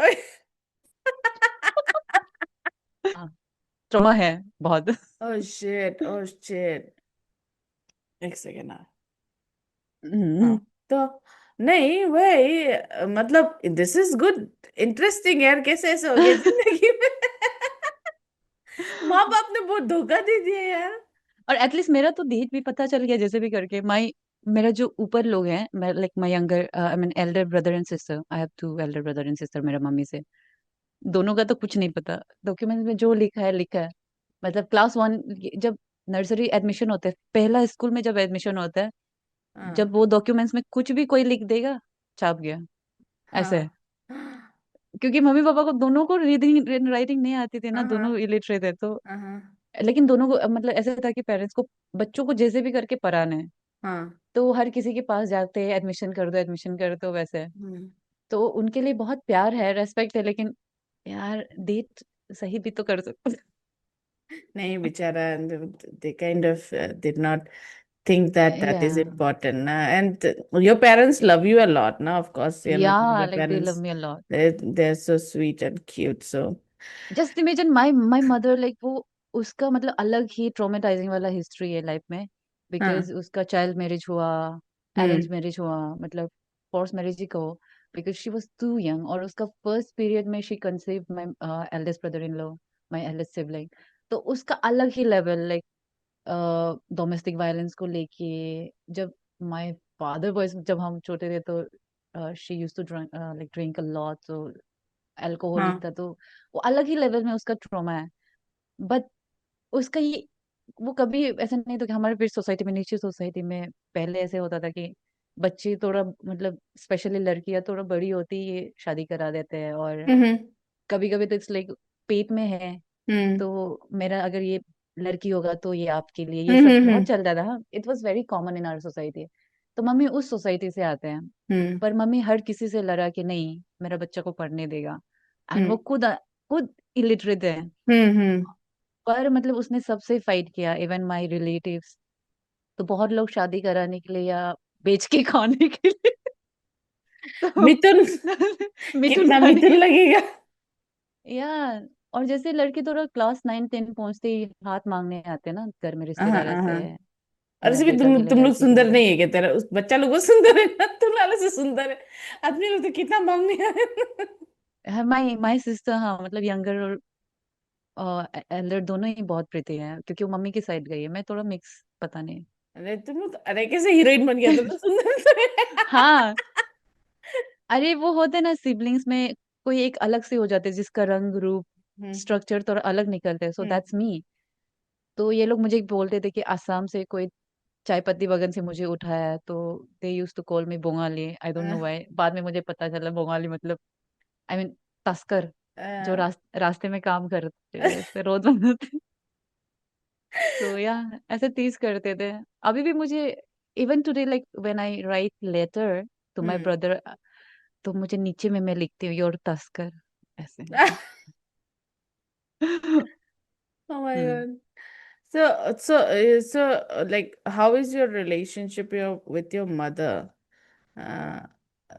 Trauma है बहुत।
Oh shit, oh shit. एक सेकेंड ना। हाँ,
हम्म।
तो नहीं वही मतलब दिस इज गुड, इंटरेस्टिंग यार, कैसे ऐसे हो गया जिंदगी में। माँ बाप ने बहुत धोखा दे दिया यार।
और एटलीस्ट मेरा तो डेट भी पता चल गया जैसे भी करके। माई मेरा जो ऊपर लोग हैं, मैं like my younger I mean elder brother and sister, I have two elder brother and sister मेरा मम्मी से। दोनों का तो कुछ नहीं पता, डॉक्यूमेंट में जो लिखा है लिखा है। मतलब क्लास 1 जब नर्सरी एडमिशन होता है, पहला स्कूल में जब एडमिशन होता है,
हाँ
जब वो डॉक्यूमेंट्स में कुछ भी कोई लिख देगा, छाप गया, ऐसे है।
हाँ
क्योंकि मम्मी पापा को दोनों को रीडिंग राइटिंग नहीं आती थी ना,
हाँ
दोनों इलिटरेट है तो।
हाँ
लेकिन दोनों को मतलब ऐसा था कि पेरेंट्स को बच्चों को जैसे भी करके पढ़ाना है,
हाँ।
तो वो हर किसी के पास जाते हैं, एडमिशन कर दो एडमिशन कर दो, वैसे है।
हम्म।
तो उनके लिए बहुत प्यार है, रेस्पेक्ट है, लेकिन यार डेट सही भी तो कर सकते।
नहीं बेचारा, they kind of did not think that that
या
is important na? And your parents love you a lot na, of course, you know,
या
your
like they love
parents,
me a lot.
they're so sweet and cute, so
just imagine my my mother, like वो उसका मतलब अलग ही ट्रॉमेटाइजिंग वाला हिस्ट्री है लाइफ में।
हाँ।
बिकॉज उसका चाइल्ड मैरिज हुआ, अरेंज
हम्म
मैरिज हुआ, मतलब फोर्स मैरिज ही कहो। Because she was too young, और उसका फर्स्ट पीरियड में she conceive my eldest brother in law, my eldest sibling. तो उसका अलग ही लेवल, लाइक डोमेस्टिक वायलेंस को लेके। जब माय फादर वॉइस, जब हम छोटे थे तो she used to drink, like drink a lot, तो अल्कोहलिक
हाँ।
था, तो वो अलग ही लेवल में उसका ट्रॉमा है। बट उसका ये, वो कभी ऐसा नहीं था कि हमारे फिर सोसाइटी में, नीचे सोसाइटी में पहले ऐसे होता था कि बच्चे थोड़ा मतलब स्पेशली लड़कियां थोड़ा बड़ी होती ये शादी करा देते हैं। और
हम्म
कभी कभी तो इट्स लाइक पेट में है
हम्म
तो मेरा अगर ये लड़की होगा तो ये आपके लिए, ये सब बहुत
हम्म
चलता था। It was very common in our society. तो मम्मी उस सोसाइटी से आते हैं।
हम्म
पर मम्मी हर किसी से लड़ा कि नहीं, मेरा बच्चा को पढ़ने देगा। एंड
हम्म
वो खुद खुद इलिटरेट है।
हम्म।
पर मतलब उसने सबसे फाइट किया, इवन माय रिलेटिव्स। तो बहुत लोग शादी कराने के लिए या बेच के खाने के लिए तो
मिथुन,
मिथुन
कितना
बन
मिथुन
गया।
लगेगा।
या और जैसे लड़के थोड़ा क्लास 9 10 पहुंचते ही हाथ मांगने आते हैं ना घर में,
हाँ
रिश्तेदार
हाँ
ऐसे
हाँ।
है,
और ऐसे भी
बेटा के लिए
तुम लोग
लड़की के
सुंदर
लिए।
नहीं है क्या, तेरा उस बच्चा लोग वो सुंदर है ना, तुम लाले से सुंदर है। आदमी लोग तो कितना मांगने आए।
माई माई सिस्टर, हाँ मतलब यंगर और एल्डर दोनों ही बहुत प्रीति हैं, क्योंकि वो मम्मी की साइड गई है, मैं थोड़ा मिक्स, पता नहीं।
अरे तुम लोग अरे कैसे हीरोइन बन गया, तुम तो सुंदर तो है।
हाँ, अरे वो होते हैं ना सिबलिंग्स में, कोई एक अलग से हो जाते हैं जिसका रंग रूप
हम्म
स्ट्रक्चर थोड़ा अलग निकलते हैं, सो
हम्म
दैट्स मी। तो ये लोग मुझे बोलते थे कि असम से कोई चाय पत्ती बगान से मुझे उठाया है, तो they use to call me Bongali, I don't know why. बाद में मुझे पता चला बोंगाली मतलब आई मीन तस्कर, जो रास्ते में काम करते हैं, ऐसे रोज बनाते। तो या ऐसे टीज करते थे। अभी भी मुझे even today like when I write letter to my
hmm.
Brother, तो मुझे नीचे में मैं लिखती हूँ योर तस्कर, ऐसे।
Oh my
hmm.
God. Like, how is your relationship with your mother? Uh,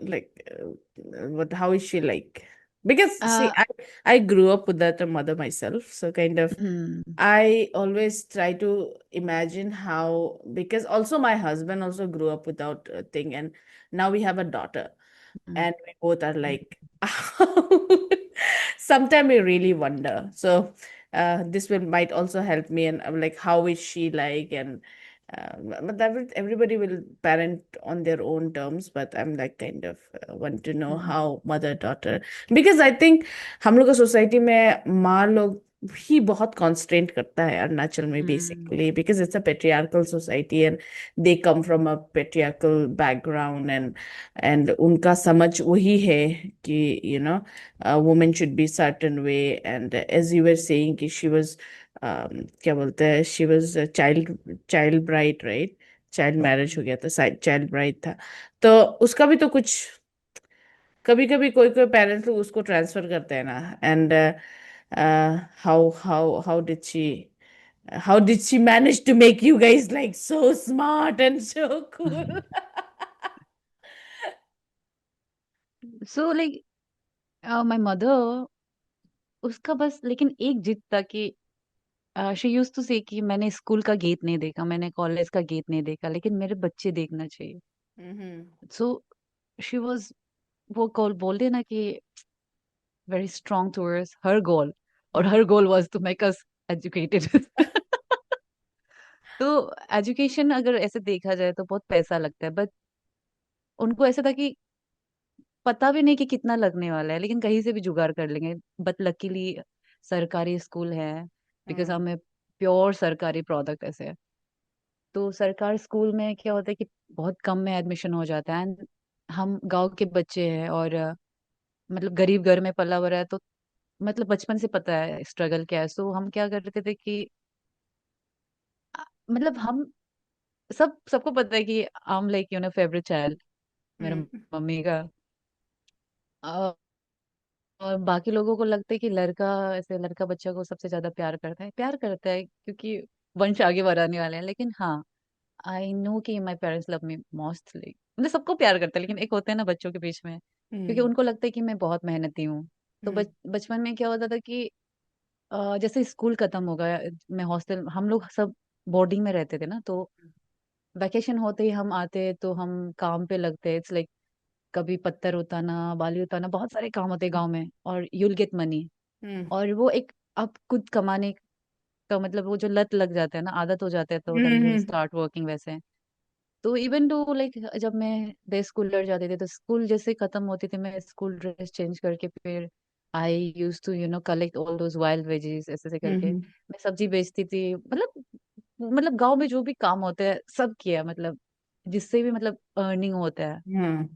like, how is she like? Because see,
uh,
I grew up without a mother myself, so kind of
hmm
I always try to imagine how, because also my husband also grew up without a thing, and now we have a daughter,
hmm
and we both are like, sometimes we really wonder. So this will might also help me, and I'm like, how is she like? And but everybody will parent on their own terms, but I'm like kind of want to know
hmm
how mother daughter, because I think हम लोग का सोसाइटी में माँ लोग ही बहुत कॉन्स्ट्रेंट करता है अरुणाचल में,
hmm
basically because it's a patriarchal society and they come from a patriarchal background, and उनका समझ वही है कि women should be certain way, and as you were saying कि शी वाज क्या बोलते हैं, she was child child bride, right? Child marriage हो गया था, चाइल्ड ब्राइड था। तो उसका भी तो कुछ, कभी कभी कोई कोई पेरेंट्स लोग उसको ट्रांसफर करते हैं ना, and how did she manage to make you guys like so smart and so cool?
So like my mother, उसका बस लेकिन एक जिद था कि शी यूज्ड टू से कि मैंने स्कूल का गेट नहीं देखा, मैंने कॉलेज का गेट नहीं देखा, लेकिन मेरे बच्चे देखना चाहिए।
Mm-hmm.
सो शी वॉज, वो गोल बोल देना कि very strong towards her goal, और her goal was to make us educated. तो एजुकेशन अगर ऐसे देखा जाए तो बहुत पैसा लगता है, बट उनको ऐसा था कि पता भी नहीं कि कितना लगने वाला है, लेकिन कहीं से भी जुगाड़ कर लेंगे। बट लकीली सरकारी स्कूल है, बिकॉज
हम्म
हमें प्योर सरकारी प्रोडक्ट ऐसे है। तो सरकारी स्कूल में क्या होता है कि बहुत कम में एडमिशन हो जाता है, एंड हम गांव के बच्चे हैं, और मतलब गरीब घर में पला बड़ा है, तो मतलब बचपन से पता है स्ट्रगल क्या है। सो हम क्या करते थे कि मतलब हम सबको पता है कि I am like favourite child मेरे
हम्म
मम्मी का। और बाकी लोगों को लगता है कि लड़का, ऐसे लड़का बच्चा को सबसे ज्यादा प्यार करता है क्योंकि वंश आगे बढ़ाने वाले हैं। लेकिन हाँ, आई नो कि my parents love me mostly, मतलब सबको प्यार करता है, लेकिन एक होते हैं ना बच्चों के बीच में, क्योंकि
हम्म
उनको लगता है कि मैं बहुत मेहनती हूँ। तो
हम्म
बचपन में क्या होता था कि जैसे स्कूल खत्म हो गया, मैं हॉस्टल, हम लोग सब बोर्डिंग में रहते थे ना, तो वैकेशन होते ही हम आते तो हम काम पे लगते। इट्स लाइक कभी पत्थर उठाना, बाली उठाना, बहुत सारे काम होते गांव में, और यूल गेट मनी।
हम्म
और वो एक, अब खुद कमाने का मतलब वो जो लत लग जाता है ना, आदत हो जाता है, तो then you
hmm
start working वैसे। तो इवन टू लाइक जब मैं डे स्कूलर जाती थी, तो स्कूल जैसे खत्म होती थी, मैं स्कूल ड्रेस चेंज करके फिर I use to collect all those wild veggies, ऐसे ऐसे करके
हम्म
मैं सब्जी बेचती थी। मतलब गांव में जो भी काम होता है सब किया, मतलब जिससे भी मतलब अर्निंग होता है।
हम्म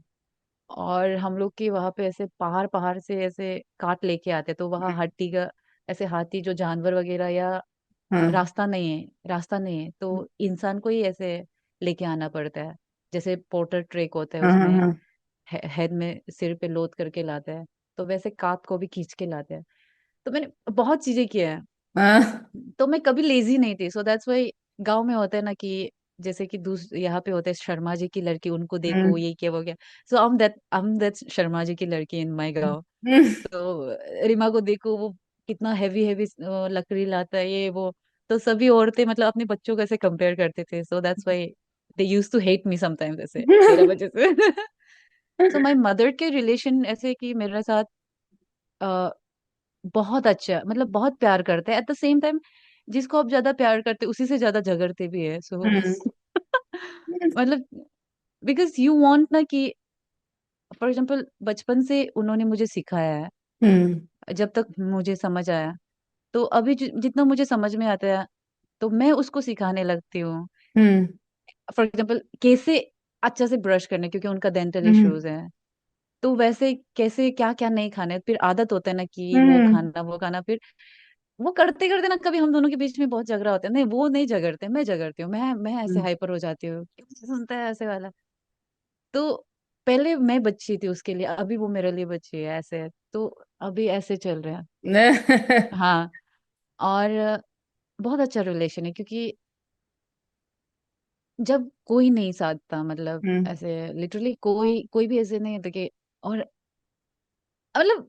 और हम लोग के वहां पे ऐसे पहाड़ पहाड़ से ऐसे काट लेके आते, तो वहाँ हाथी का, ऐसे हाथी जो जानवर वगैरह, या
हाँ
रास्ता नहीं है तो इंसान को ही ऐसे लेके आना पड़ता है। जैसे पोर्टर ट्रेक होता है,
हाँ हाँ
उसमें
हाँ
हेड में सिर पे लोड करके लाता है, तो वैसे कात को भी खींच के लाते हैं। तो मैंने बहुत चीजें किया है,
हाँ
तो मैं कभी लेजी नहीं थी। सो दैट्स वाई गांव में होता है ना कि जैसे कि यहाँ पे होते हैं शर्मा जी की लड़की, उनको देखो
हम्म
ये क्या वो क्या। सो I am that Sharma ji की लड़की इन माय गांव। तो रीमा को देखो, वो कितना हैवी हैवी लकड़ी लाता है, ये वो। तो सभी औरतें मतलब अपने बच्चों को ऐसे कंपेयर करते थे, so that's why they used to hate me sometimes ऐसे मेरा वजह से। सो माय मदर के रिलेशन ऐसे कि मेरे साथ अ, बहुत अच्छा, मतलब बहुत प्यार करते हैं, एट द सेम टाइम जिसको आप ज्यादा प्यार करते उसी से ज्यादा झगड़ते भी है। सो मतलब बिकॉज यू वांट ना कि, फॉर एग्जाम्पल बचपन से उन्होंने मुझे सिखाया है,
हम्म
जब तक मुझे समझ आया। तो अभी जितना मुझे समझ में आता है, तो मैं उसको सिखाने लगती हूँ।
हम्म
फॉर एग्जाम्पल कैसे अच्छा से ब्रश करने, क्योंकि उनका डेंटल
हम्म
इश्यूज है। तो वैसे कैसे क्या क्या नहीं खाना है, फिर आदत होता है ना कि वो
हम्म
खाना वो खाना, फिर वो करते करते ना कभी हम दोनों के बीच में बहुत झगड़ा होता है। नहीं, वो नहीं झगड़ते, मैं झगड़ती हूँ, मैं ऐसे हाइपर हो जाती हूँ, क्यों सुनता है ऐसे वाला। तो पहले मैं बच्ची थी उसके लिए, अभी वो मेरे लिए बच्ची है, ऐसे है। तो अभी ऐसे चल रहा है। हाँ। और बहुत अच्छा रिलेशन है, क्योंकि जब कोई नहीं साथ था, मतलब
हम्म
ऐसे लिटरली कोई कोई भी ऐसे नहीं था कि, और मतलब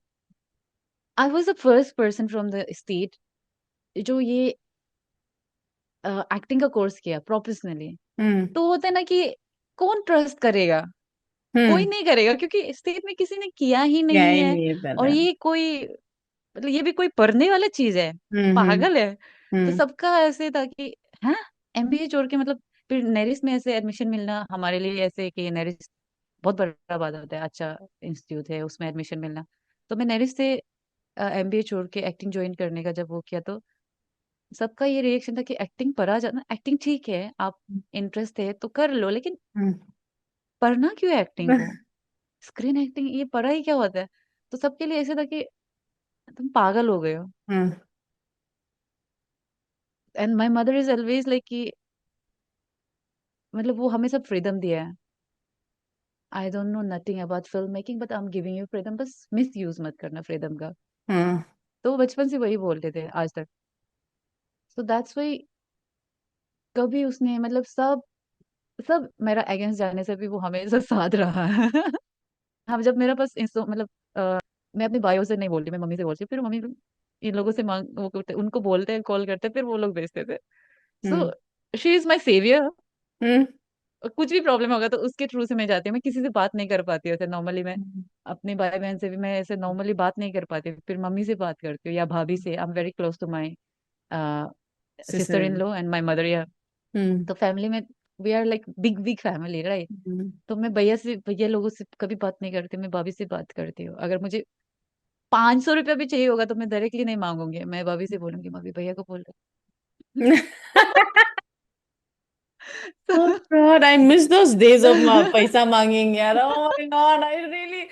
I was the first person from the state जो ये एक्टिंग का कोर्स किया प्रोफेशनली।
हम्म
तो होता है ना कि कौन ट्रस्ट करेगा, कोई
हम्म
नहीं करेगा, क्योंकि स्टेट में किसी ने किया ही
क्या
नहीं
ही
है।
नहीं है
और
पता
ये कोई, मतलब ये भी कोई पढ़ने वाला चीज है,
हम्म
पागल है। तो
हम्म
सबका ऐसे था कि हाँ, एमबीए छोड़ के मतलब फिर नेरिस में ऐसे एडमिशन मिलना हमारे लिए ऐसे कि नेरिस बहुत बड़ा बात होता है, अच्छा इंस्टीट्यूट है, उसमें एडमिशन मिलना। तो मैं नेरिस से एमबीए छोड़ के एक्टिंग ज्वाइन करने का जब वो किया, तो सबका ये रिएक्शन था कि एक्टिंग पढ़ा जाना, एक्टिंग ठीक है, आप इंटरेस्ट है तो कर लो, लेकिन
हम्म
पढ़ना क्यों है एक्टिंग को, स्क्रीन एक्टिंग ये पढ़ा ही क्या होता है। तो सबके लिए ऐसे था कि तुम पागल हो गए हो।
Hmm
and my mother is always like कि मतलब वो हमें सब फ्रीडम दिया है। I don't know nothing about film making, but I am giving you freedom, बस मिस यूज मत करना फ्रीडम का।
हम्म
तो वो बचपन से वही बोलते थे आज तक। सो दैट्स वाई कभी उसने मतलब सब सब मेरा अगेंस्ट जाने से भी वो हमेशा साथ रहा है। हम जब मेरा पास मतलब मैं अपने भाइयों से नहीं बोलती, मैं मम्मी से बोलती, फिर मम्मी इन लोगों से मांग वो करते, उनको बोलते हैं, कॉल करते हैं, फिर वो लोग भेजते थे। सो
hmm
she is my saviour.
हम्म
कुछ भी प्रॉब्लम होगा तो उसके थ्रू से मैं जाती हूँ। मैं किसी से बात नहीं कर पाती हूँ ऐसे नॉर्मली। मैं अपने भाई बहन से भी मैं ऐसे नॉर्मली बात नहीं कर पाती, फिर मम्मी से बात करती हूँ या भाभी से। I am very close to my sister in
sister.
Law and my mother. या
हम्म।
तो फैमिली में we are like big big family, right.
Hmm.
तो मैं भैया लोगों से कभी बात नहीं करती, मैं भाभी से बात करती हूँ। अगर मुझे 500 रुपया भी चाहिए होगा तो मैं डायरेक्टली नहीं मांगूंगी, मैं भाभी से बोलूंगी भाभी भैया को बोल रहे।
Oh God, I miss those days of पैसा मांगेंगे यार. Oh my God, I really.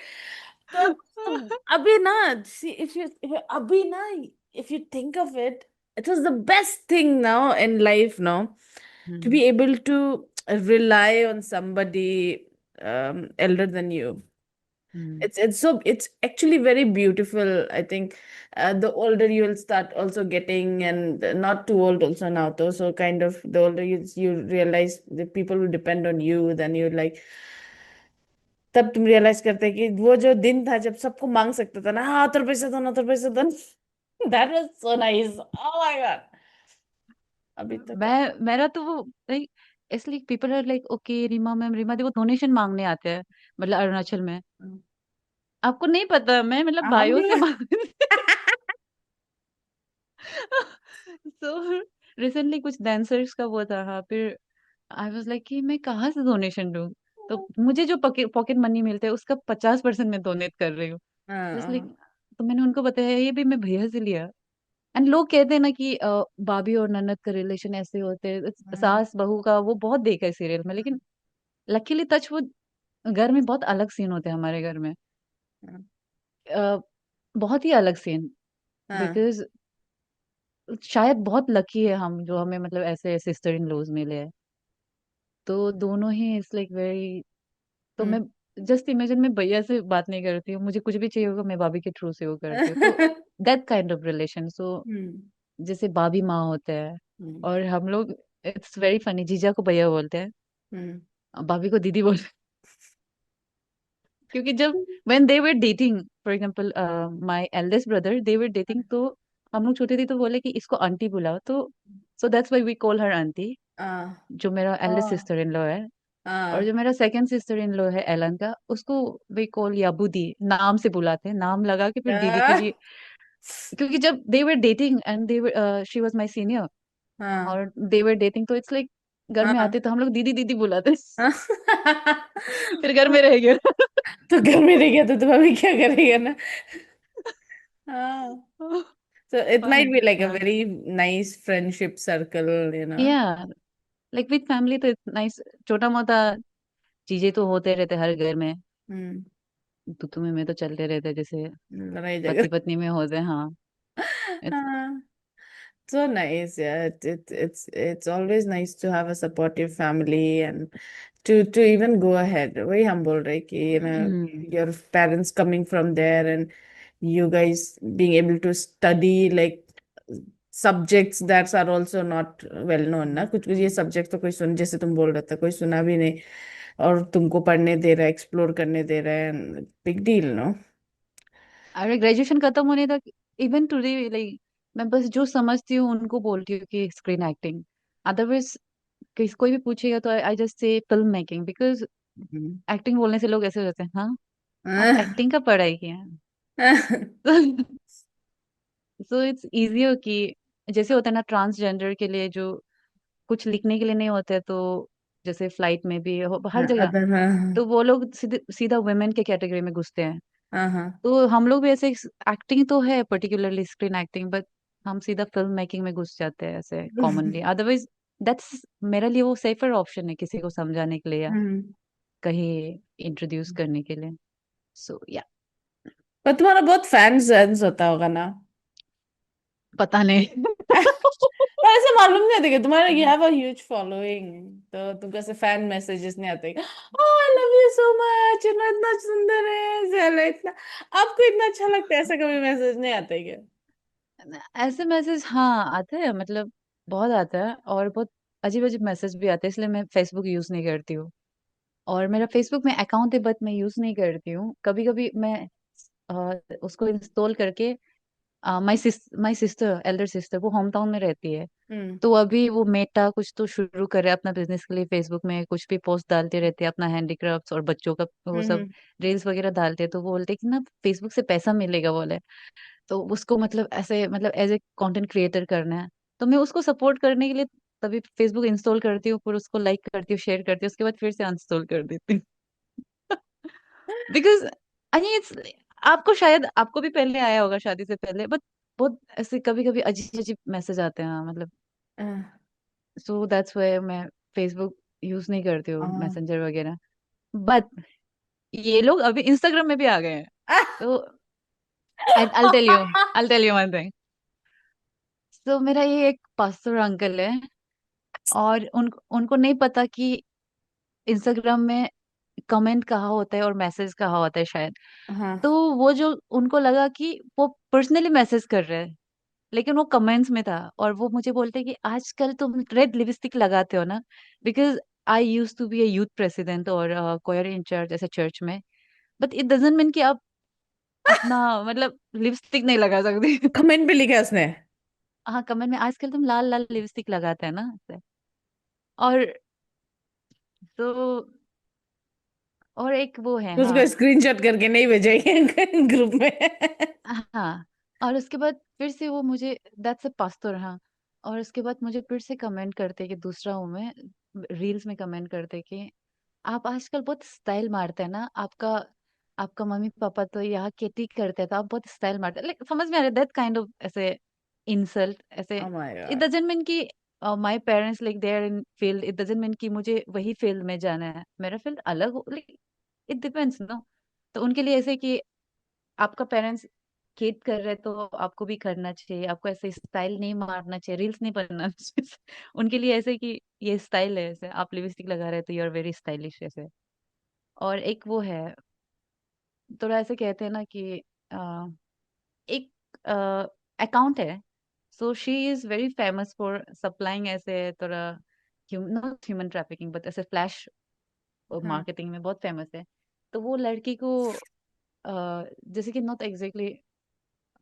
तो अभी ना, see, अभी ना, if you think of it, it was the best thing now in life now to
hmm.
be able to rely on somebody elder than you.
Hmm.
It's actually very beautiful. I think the older you will start also getting, and not too old also now though. So kind of the older you realize the people who depend on you, then you're like, तब तुम रियलाइज करते कि वो जो दिन था जब सबको मांग सकता था ना, हाँ तो पैसा दो ना, तो पैसा दो. That was so nice. Oh my god. अभी तो क्या.
मैं मेरा तो वो लाइक, इसलिए people are like okay Rima ma'am, Rima दी वो डोनेशन मांगने आते हैं मतलब अरुणाचल में। आपको नहीं पता, मैं मतलब
हम
भाइयों
भी.
से मांग। सो रिसेंटली कुछ डांसर्स का वो था, हाँ, फिर आई वाज लाइक कि मैं कहाँ से डोनेशन दूँ। तो मुझे जो पॉकेट पॉकेट मनी मिलता है उसका 50% मैं डोनेट कर रही हूँ। लाइक,
हाँ.
तो मैंने उनको बताया ये भी मैं भैया से लिया। एंड लोग कहते हैं ना कि भाभी और ननद का रिलेशन ऐसे होते हैं,
हाँ.
सास बहू का, वो बहुत देखा है सीरियल में, लेकिन लकीली टच वो घर में बहुत अलग सीन होते हैं हमारे घर में।
हाँ.
अ, बहुत ही अलग सीन।
हाँ.
बिकॉज शायद बहुत लकी है हम जो हमें मतलब ऐसे सिस्टर इन लॉज मिले हैं। तो दोनों ही इट्स लाइक वेरी। तो
हम्म.
मैं जस्ट इमेजिन, मैं भैया से बात नहीं करती हूँ, मुझे कुछ भी चाहिए होगा मैं भाभी के थ्रू से वो करती हूँ। तो दैट काइंड ऑफ रिलेशन। सो
हम्म.
जैसे भाभी माँ होते हैं,
हम्म.
और हम लोग, इट्स वेरी फनी, जीजा को भैया बोलते हैं,
हम्म.
भाभी को दीदी बोलते हैं। क्योंकि जब when they were dating, for example my eldest brother, they were dating, तो हम लोग छोटे थे तो बोले कि इसको आंटी बुलाओ, तो so that's why we call her aunty,
हाँ.
जो मेरा eldest
oh.
sister in law है। और जो
हाँ.
मेरा सेकंड सिस्टर इन लॉ है एलन का, उसको वी कॉल याबू दी, नाम से बुलाते हैं, नाम लगा के फिर दीदी की
हाँ.
जी। क्योंकि जब they were dating and they were she was my senior,
हाँ.
और दे वर डेटिंग, तो इट्स लाइक घर में
हाँ.
आते तो हम लोग दीदी दीदी बुलाते।
हाँ.
फिर घर में रह गया।
तो घर में रह गया तो तुम अभी क्या करेगा ना. हाँ. So it might
fun
be like a
हाँ।
very nice friendship circle, you know.
या लाइक विद फैमिली तो इट्स नाइस। छोटा मोटा चीजें तो होते रहते हर घर में,
हम्म.
तो तुम्हें में तो चलते रहते जैसे
लड़ाई झगड़ा.
पति पत्नी में होते हैं, हाँ। इट्स
हाँ. So nice, yeah. It's always nice to have a supportive family and to even go ahead. वही हम बोल रहे कि your parents coming from there and you guys being able to study like subjects that are also not well known ना. कुछ कुछ ये subject तो कोई सुन, जैसे तुम बोल रहे थे, कोई सुना भी नहीं और तुमको पढ़ने दे रहा है, एक्सप्लोर करने दे रहा है. Big deal, no.
अरे ग्रेजुएशन खत्म होने तक, इवन टुडे, लाइक मैं बस जो समझती हूँ उनको बोलती हूँ कि स्क्रीन एक्टिंग। अदरवाइज कोई भी पूछेगा तो I just say film making, because acting बोलने से लोग ऐसे हो जाते हैं, हाँ आप एक्टिंग का पढ़ाई किया है। सो इट्स इजियर कि जैसे होता है ना ट्रांसजेंडर के लिए जो कुछ लिखने के लिए नहीं होता है, तो जैसे फ्लाइट में भी हर जगह,
अदर. हाँ.
तो वो लोग सीधे सीधा वुमेन के कैटेगरी में घुसते हैं।
हाँ. हाँ.
तो हम लोग भी ऐसे, एक्टिंग तो है पर्टिकुलरली स्क्रीन एक्टिंग, बट हम सीधा फिल्म मेकिंग में घुस जाते हैं ऐसे कॉमनली। अदरवाइज दैट्स मेरे लिए वो सेफर ऑप्शन है किसी को समझाने के लिए या
हम्म.
कहीं इंट्रोड्यूस करने के लिए। सो या
पर तुम्हारा बहुत फैंस होता होगा ना.
पता नहीं।
पर ऐसे मालूम नहीं आता कि तुम्हारा you have a huge following, तो तुमको ऐसे फैन मैसेजेस नहीं आते? Oh I love you so much, इतना सुंदर है ज़रा, इतना आपको इतना अच्छा लगता है, ऐसा कभी मैसेज नहीं आते क्या?
ऐसे मैसेज हाँ आते हैं, मतलब बहुत आता है, और बहुत अजीब अजीब मैसेज भी आते हैं, इसलिए मैं फेसबुक यूज नहीं करती हूँ। और मेरा फेसबुक में अकाउंट है बट मैं यूज नहीं करती हूँ। कभी कभी मैं उसको इंस्टॉल करके, माय सिस्टर, एल्डर सिस्टर, वो होम टाउन में रहती है,
हम्म।
तो अभी वो मेटा कुछ तो शुरू करे अपना बिजनेस के लिए, फेसबुक में कुछ भी पोस्ट डालते रहते हैं अपना हैंडीक्राफ्ट्स और बच्चों का वो सब
हम्म।
रील्स वगैरह डालते हैं। तो वो बोलते हैं कि ना फेसबुक से पैसा मिलेगा बोले। तो उसको मतलब ऐसे मतलब एज ए कंटेंट क्रिएटर करना है। तो मैं उसको सपोर्ट करने के लिए तभी फेसबुक इंस्टॉल करती हूँ, फिर उसको लाइक करती हूँ, शेयर करती हूँ, उसके बाद फिर से अनइंस्टॉल कर देती हूँ। बिकॉज आई थिंक इट्स, आपको शायद आपको भी पहले आया होगा शादी से पहले, बट बहुत ऐसे कभी कभी अजीब अजीब मैसेज आते हैं मतलब। सो दैट्स व्हाई मैं फेसबुक यूज नहीं करती हूँ, मैसेंजर वगैरह। बट ये लोग अभी इंस्टाग्राम में भी आ गए हैं। तो I tell you, I tell you one thing. तो मेरा ये एक पास्टर अंकल है, और उनको नहीं पता कि इंस्टाग्राम में कमेंट कहाँ होता है और मैसेज कहाँ होता है शायद।
हाँ।
तो वो जो उनको लगा कि वो पर्सनली मैसेज कर रहे हैं, लेकिन वो कमेंट्स में था। और वो मुझे बोलते हैं कि आजकल तुम रेड लिपस्टिक लगाते हो ना, because I use to be a youth president और कोयर इंचार्ज ऐसे चर्च में, बट इट डजंट मीन कि आप अपना मतलब लिपस्टिक नहीं लगा सकते।
कमेंट पे लिखा है उसने?
हाँ, कमेंट में आजकल तुम लाल लाल लिपस्टिक लगाते हैं ना ऐसे। और तो और एक वो है,
उसको
हाँ।
स्क्रीनशॉट करके नहीं भेजेंगे ग्रुप में?
हाँ, और उसके बाद फिर से वो मुझे, दैट्स अ पास्टर, हाँ। और उसके बाद मुझे फिर से कमेंट करते कि दूसरा हूँ मैं, रील्स में कमेंट करते कि आप आजकल बहुत स्टाइल मारते हैं ना, आपका आपका मम्मी पापा तो यहाँ खेती करते हैं तो आप बहुत स्टाइल मारते हैं, लाइक समझ में आ रहा है दैट काइंड ऑफ ऐसे इंसल्ट ऐसे।
Oh my
it
God.
Doesn't mean कि my parents like they are in field, it doesn't mean कि मुझे वही फील्ड में जाना है, मेरा फील्ड अलग हो, लाइक इट डिपेंड्स नो। तो उनके लिए ऐसे कि आपका पेरेंट्स खेत कर रहे तो आपको भी करना चाहिए, आपको ऐसे स्टाइल नहीं मारना चाहिए, रील्स नहीं बनना चाहिए। उनके लिए ऐसे कि ये स्टाइल है, ऐसे आप लिपस्टिक लगा रहे हो तो यू आर वेरी स्टाइलिश ऐसे। और एक वो है, थोड़ा ऐसे कहते हैं ना कि एक अकाउंट है, so she is very famous for supplying ऐसे थोड़ा नॉट ह्यूमन ट्रैफिकिंग बट ऐसे फ्लैश
हाँ
मार्केटिंग में बहुत फेमस है। तो वो लड़की को जैसे कि नॉट एग्जैक्टली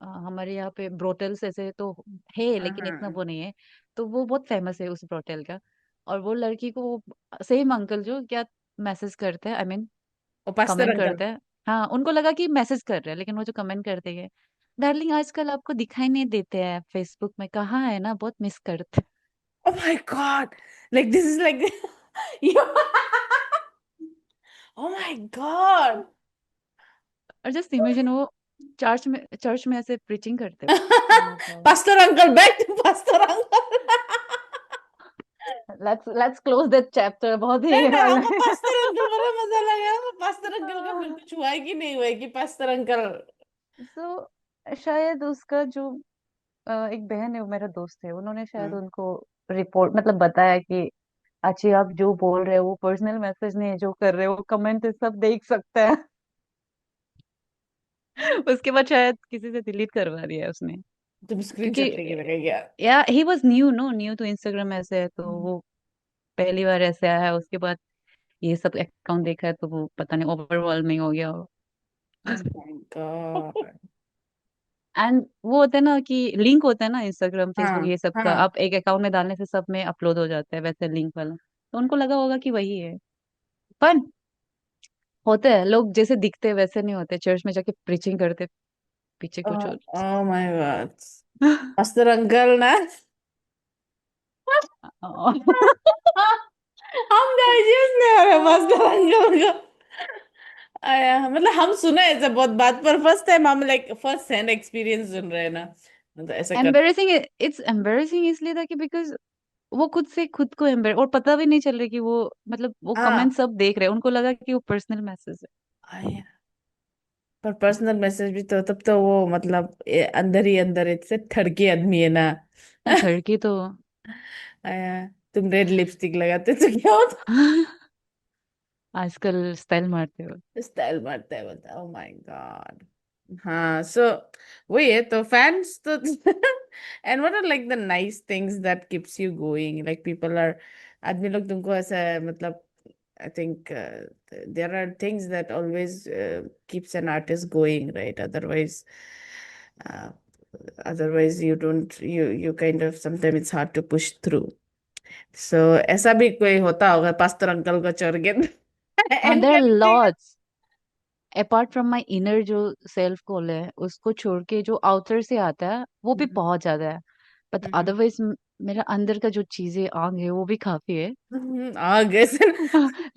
हमारे यहाँ पे ब्रोटल्स ऐसे तो है, लेकिन इतना
हाँ।
वो नहीं है। तो वो बहुत फेमस है उस ब्रोटल का। और वो लड़की को सेम अंकल जो क्या मैसेज करते हैं, I mean
oh pastor
comment
uncle.
करते हैं। हाँ, उनको लगा कि मैसेज कर रहे हैं, लेकिन वो जो कमेंट करते हैं, डार्लिंग आजकल आपको दिखाई नहीं देते हैं फेसबुक में, कहाँ है ना, बहुत मिस करते हैं।
Oh my God. Like this is like oh my God.
और जस्ट इमेजिन वो चर्च में ऐसे प्रीचिंग करते हो। Oh my God.
Pastor uncle, back to pastor uncle.
Let's close that chapter, बहुत ही
नहीं नहीं, हमको
अलग
पास्टर अंकल बड़ा मजा लगा। हमको पास्टर अंकल का फिर कुछ हुआ है कि नहीं हुआ है कि पास्टर अंकल?
सो शायद उसका जो एक बहन है, वो मेरा दोस्त है, उन्होंने शायद उनको रिपोर्ट मतलब बताया कि अच्छी आप जो बोल रहे हो वो पर्सनल मैसेज नहीं है, जो कर रहे हो वो कमेंट सब देख सकते हैं। उसके बाद शायद किसी से डिलीट करवा दिया है उसने।
तुम
क्योंकि
स्क्रीनशॉट लेके रखा क्या?
या he was new to Instagram ऐसे है, तो वो पहली बार ऐसे आया है। उसके बाद ये सब अकाउंट देखा है तो वो पता नहीं ओवरवेलमिंग हो गया हो।
Oh my God.
एंड वो होता है ना कि लिंक होता है ना इंस्टाग्राम फेसबुक
हाँ
ये सब का,
हाँ।
आप एक अकाउंट में डालने से सब में अपलोड हो जाता है वैसे लिंक वाला। तो उनको लगा होगा कि वही है। पर होते हैं लोग जैसे दिखते हैं वैसे नहीं होते, चर्च में जाके प्रीचिंग करते पीछे कुछ और।
ओ माय गॉड। पास्टर अंकल ना। हम डाइजेस्ट नहीं हो रहे पास्टर अंकल को। आया मतलब हम सुना है ऐसा बहुत बात, पर फर्स्ट टाइम हम लाइक फर्स्ट हैंड एक्सपीरियंस सुन रहे हैं ना, मतलब ऐसा कर।
एम्बेरसिंग, इट्स एम्बेरसिंग इसलिए था कि बिकॉज वो खुद से खुद को एम्बेर, और पता भी नहीं चल रहा कि वो मतलब वो कमेंट
हाँ।
सब देख रहे हैं, उनको लगा कि वो पर्सनल मैसेज है।
आया। पर पर्सनल मैसेज भी तो तब तो वो मतलब अंदर ही अंदर इससे ठड़के आदमी है ना।
थर्ड तो
आया। तुम रेड लिपस्टिक लगाते तो क्या होता?
आजकल स्टाइल मारते हो।
स्टाइल मारता है बता। Oh my God. हाँ, सो वही है तो फैंस तो and what are like the nice things that keeps you going, like people are, आदमी लोग तुमको ऐसा मतलब, I think there are things that always keeps an artist going, right? Otherwise otherwise you don't you kind of sometimes it's hard to push through. So ऐसा भी कोई होता होगा पास्टर अंकल को छोड़ के
हाँ, देयर आर
एंकर नहीं
lots apart from my inner जो सेल्फ कॉल है, उसको छोड़ के जो आउटर से आता है वो भी
कर-
बहुत ज्यादा है। बट
हम्म,
अदरवाइज मेरा अंदर का जो चीजें आग है वो भी काफी है।
आ गए सर